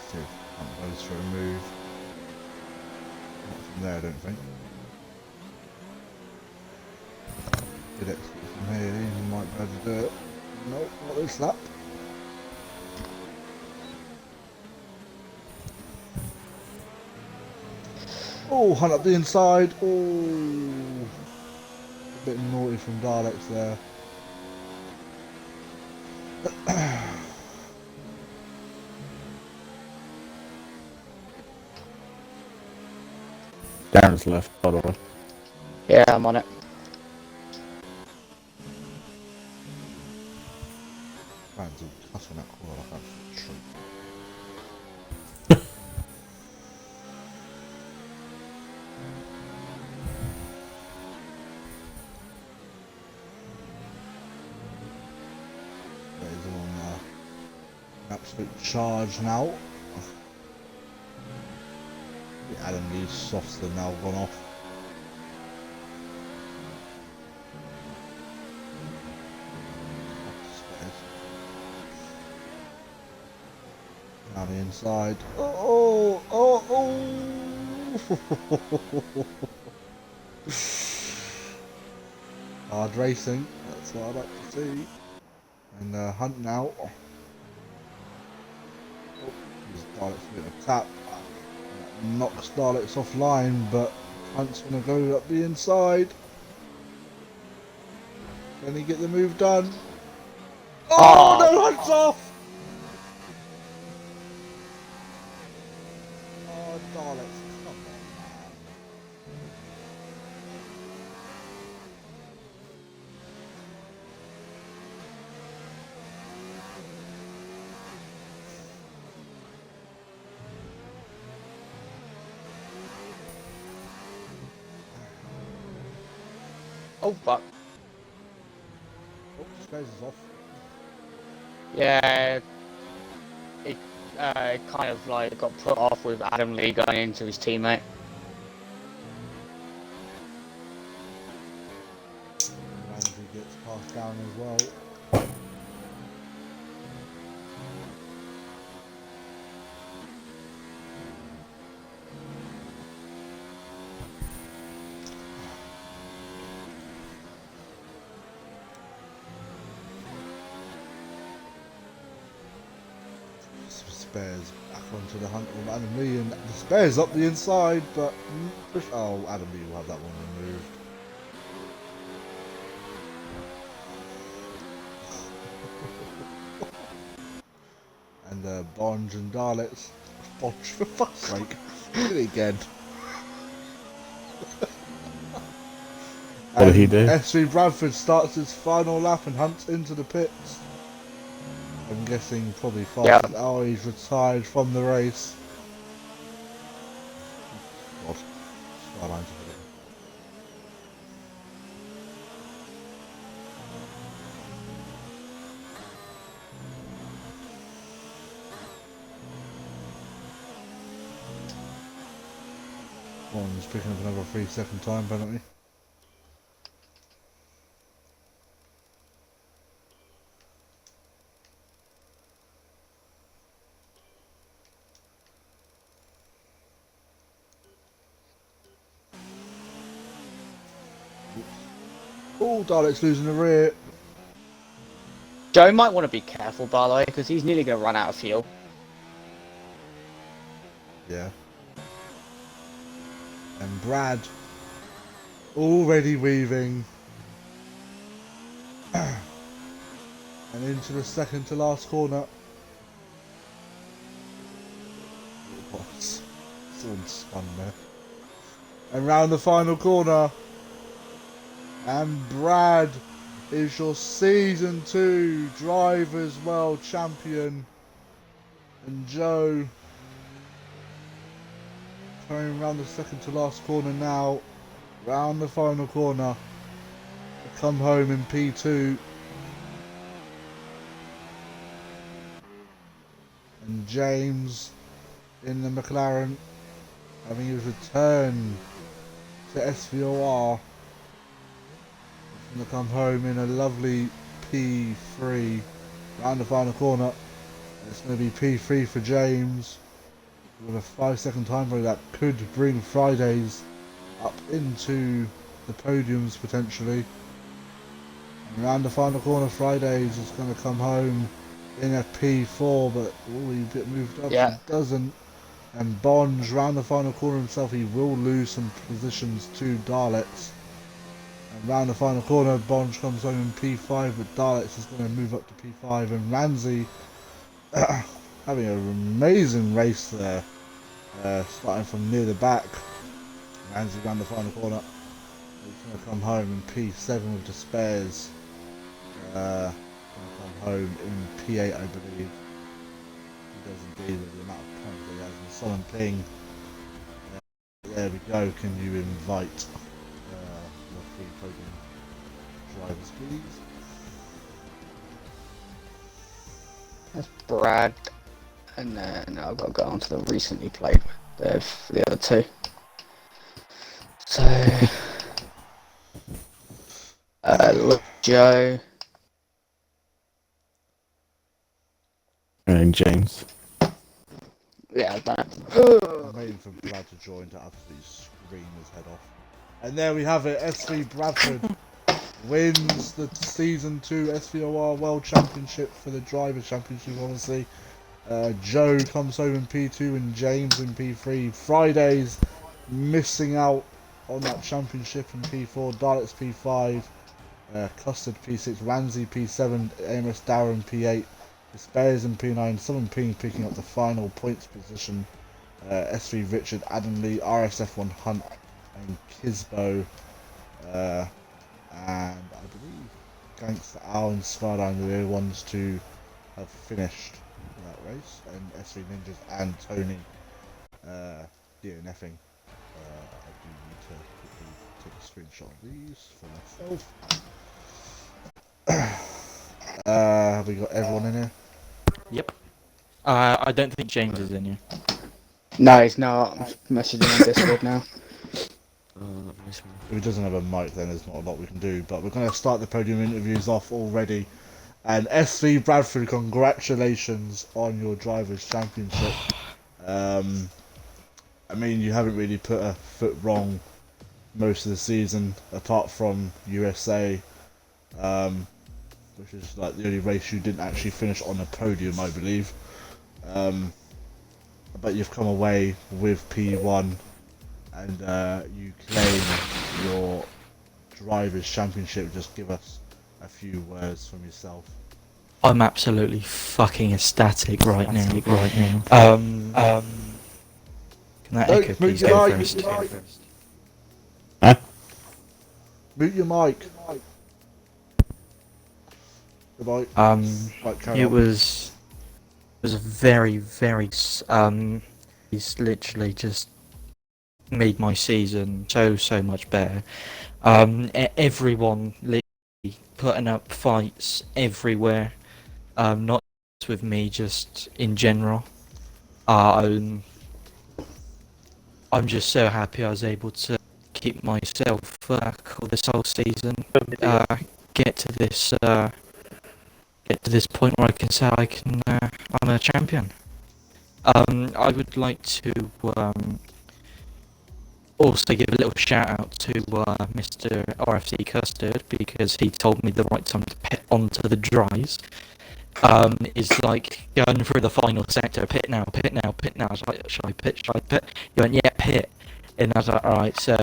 See if Hunt goes for a move. Not from there, I don't think. Good exit from here, he might be able to do it. Nope, not this lap. Oh, Hunt up the inside. Oh, a bit naughty from Daleks there. Darren's left, by the way. Yeah, I'm on it. Man's all cutting that corner like a tree. He's on absolute charge now. The Adam Lee's softs have now gone off. Now the inside. Oh, oh, oh! Hard racing. That's what I like to see. And Hunt now. Oh, Dalek's a bit of a tap. Knocks Daleks offline, but Hunt's going to go up the inside. Can he get the move done? Oh, no, Hunt's off! Oh, Daleks, come on, man. Oh, fuck. Oh, Space is off. Yeah. It kind of like got put off with Adam Lee going into his teammate. Ramsey gets passed down as well. Spares back onto the Hunt of Adam Lee, and the Spares up the inside, but oh, Adam Lee will have that one removed. And Bonds and Daleks. Bodge, for fuck's sake. Did it again. What did he do? SV Bradford starts his final lap and Hunt's into the pits. I'm guessing probably fast. Yeah. Oh, he's retired from the race. God. Skyline's a bit. One's picking up another 3-second time penalty. Oh, Dalek's losing the rear. Joe might want to be careful, by the way, because he's nearly going to run out of fuel. Yeah. And Brad already weaving. And into the second to last corner. Someone spun there. And round the final corner. And Brad is your Season 2 Drivers' World Champion. And Joe coming round the second to last corner now. Round the final corner. To come home in P2. And James in the McLaren having his return to SVOR. He's going to come home in a lovely P3 round the final corner. It's going to be P3 for James with a 5-second time break that could bring Fridays up into the podiums potentially. And round the final corner, Fridays is going to come home in a P4, but he a bit moved up. Yeah. He doesn't. And Bonds round the final corner himself, he will lose some positions to Daleks. And round the final corner, Bonds comes home in P5, but Daleks is going to move up to P5. And Ramsey having an amazing race there, starting from near the back. Ramsey round the final corner. He's going to come home in P7 with the spares. Come home in P8, I believe. He does indeed with the amount of points that he has. And someone ping. There we go. Can you invite your three podium drivers, please? That's Brad, and then I've got to go on to the recently played with the other two. So, look, Joe. And James. Yeah, I've done I'm waiting for Brad to join to absolutely scream his head off. And there we have it. SV Bradford wins the Season 2 SVOR World Championship for the Drivers' Championship, obviously. Joe comes home in P2 and James in P3. Fridays missing out on that championship in P4. Daleks P5. Custard P6. Ramsey P7. Amos Darren P8. Spares in P9, someone picking up the final points position. S3 Richard, Adam Lee, RSF1 Hunt, and Kisbo. And I believe Gangster Al and Skyline were the only ones to have finished that race. And S3 Ninjas and Tony DNFing. I do need to quickly take a screenshot of these for myself. Have we got everyone in here? Yep. I don't think James is in here. No, he's not. I'm messaging on Discord now. If he doesn't have a mic, then there's not a lot we can do. But we're going to start the podium interviews off already. And SV Bradford, congratulations on your Drivers' Championship. I mean, you haven't really put a foot wrong most of the season, apart from USA. Which is like the only race you didn't actually finish on the podium, I believe. But you've come away with P1 and you claim your Drivers' Championship. Just give us a few words from yourself. I'm absolutely fucking ecstatic right now. Can that echo please go first? Huh? Mute your mic. Goodbye. It was a very he's literally just made my season so much better. Everyone literally putting up fights everywhere, not just with me, just in general. I'm just so happy I was able to keep myself for this whole season. Get to this point where I can say I'm a champion. I would like to also give a little shout out to Mr. RFC Custard, because he told me the right time to pit onto the dries. Is like going through the final sector, pit now. I was like, should I pit? He went, yeah, pit. And I was like, alright, so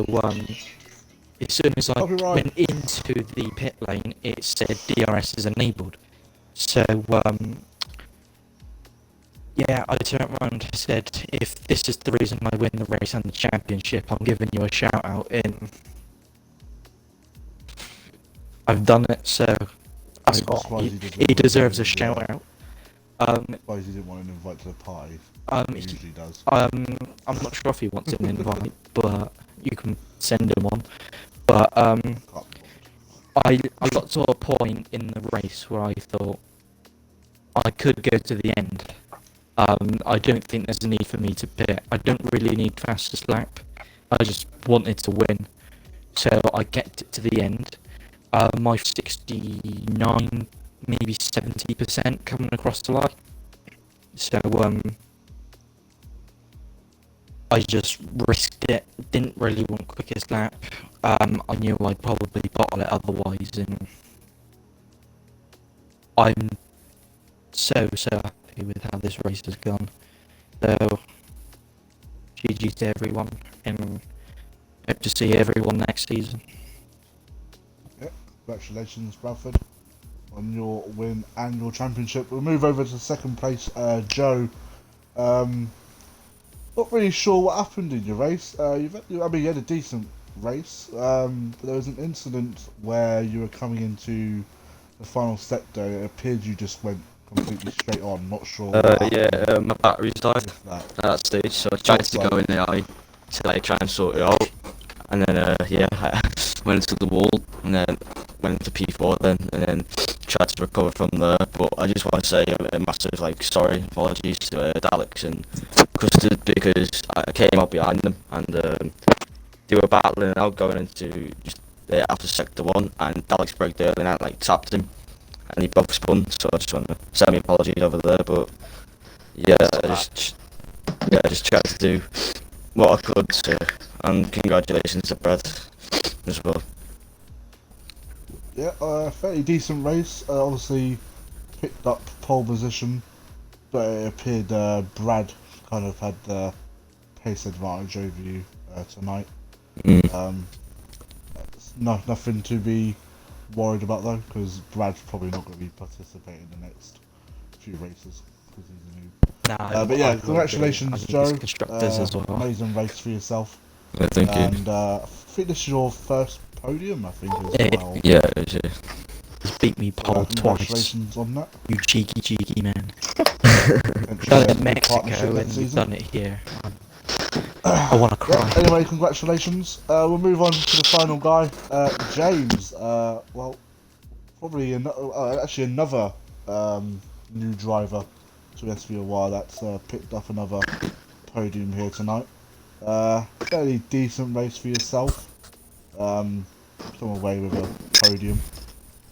as soon as I Copyright. went into the pit lane, it said DRS is enabled. So, yeah, I turned around and said, if this is the reason I win the race and the championship, I'm giving you a shout out, and I've done it, so I'm surprised he deserves a shout out. I'm surprised he didn't want an invite to the party. He usually does. I'm not sure if he wants an invite, but you can send him one. But I got to a point in the race where I thought I could go to the end. I don't think there's a need for me to pit. I don't really need fastest lap. I just wanted to win. So I kept it to the end. My 69, maybe 70% coming across the line. So I just risked it. Didn't really want quickest lap. I knew I'd probably bottle it otherwise, and I'm so happy with how this race has gone. So GG to everyone, and hope to see everyone next season. Yeah, congratulations, Bradford, on your win and your championship. We'll move over to second place, Joe. Not really sure what happened in your race. You had a decent race, but there was an incident where you were coming into the final sector. It appeared you just went completely straight on. Not sure. My batteries died at that stage, so I tried to go in the eye to like try and sort it out, and then I went into the wall, and then went into P4 then, and then tried to recover from there. But I just want to say a massive apologies to Alex and Custard, because I came out behind them and they were battling out going into just after sector 1, and Alex braked early and I tapped him and he both spun, so I just want to send me apologies over there. But yeah, I just tried to do what I could, and congratulations to Brad as well. Yeah, fairly decent race. Obviously picked up pole position, but it appeared Brad kind of had the pace advantage over you tonight. Nothing to be worried about though, because Brad's probably not going to be participating in the next few races because he's a noob. But yeah, congratulations, Joe. Constructors as well. Amazing race for yourself. Yeah, thank you. And I think this is your first podium, I think, as well. Yeah, it is. He's beat me pole twice. Congratulations on that. You cheeky man. Potentially Done it a in Mexico partnership and next you've season. done it here. I want to cry. Yeah, anyway, congratulations. We'll move on to the final guy, James. Well, probably another new driver to SVOR that's picked up another podium here tonight. Fairly decent race for yourself. Come away with a podium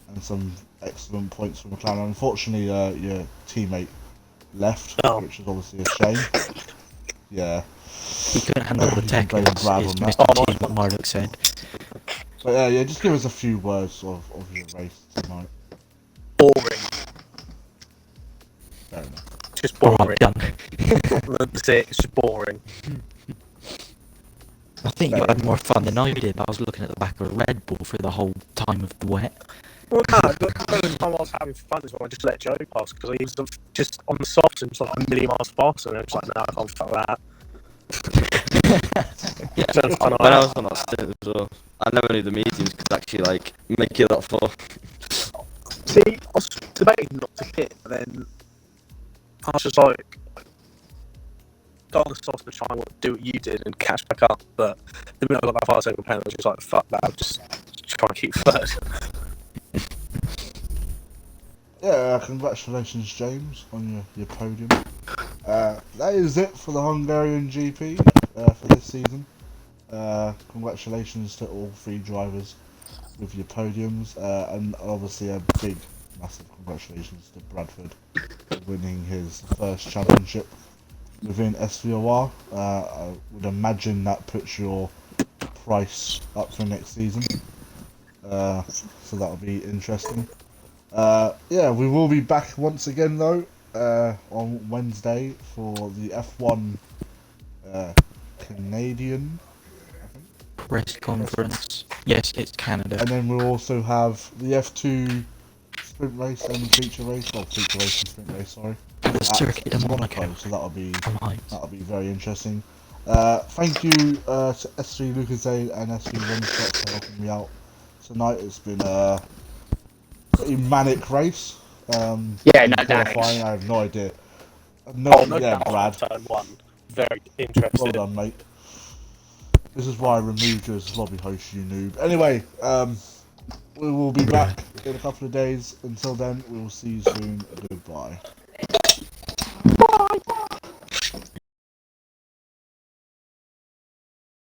and some excellent points from McLaren. Unfortunately, your teammate left, which is obviously a shame. Yeah. He couldn't handle the tech, as Brad on that. Mr. T. Murdoch said. But yeah, just give us a few words of your race tonight. Boring. Fair enough. Just boring. Done. That's it. It's just boring. I think you had more fun than I did. I was looking at the back of a Red Bull for the whole time of the wet. Well, no, the time I was having fun is when I just let Joe pass, because he was just on the soft and just like a million miles faster, and I was like, no, I can't fuck that. When I was on that stint as well, I never knew the mediums could actually make it that far. See, I was debating not to hit, but then I was just like, go on the soft and try and do what you did and catch back up. But the minute I got that 5-second penalty, I was just like, fuck that, I'm just trying to keep third. Yeah, congratulations, James, on your podium. That is it for the Hungarian GP for this season. Congratulations to all three drivers with your podiums, and obviously a big, massive congratulations to Bradford for winning his first championship within SVOR. I would imagine that puts your price up for next season, so that'll be interesting. Yeah, we will be back once again though on Wednesday for the F1 Canadian, I think. press conference. Yes, it's Canada. And then we'll also have the F2 sprint race and the feature race, well, feature race and sprint race, sorry, And the at Circuit of Monaco. So that'll be Right. very interesting. Thank you to S3 Lucasade and S3 Runshot for helping me out tonight. It's been a pretty manic race. Yeah, no qualifying, doubt. I have no idea. No Yeah, doubt Brad. Turn 1. Very Well interested. done, mate. This is why I removed you as lobby host, you noob. Anyway, we will be back in a couple of days. Until then, we will see you soon. Goodbye.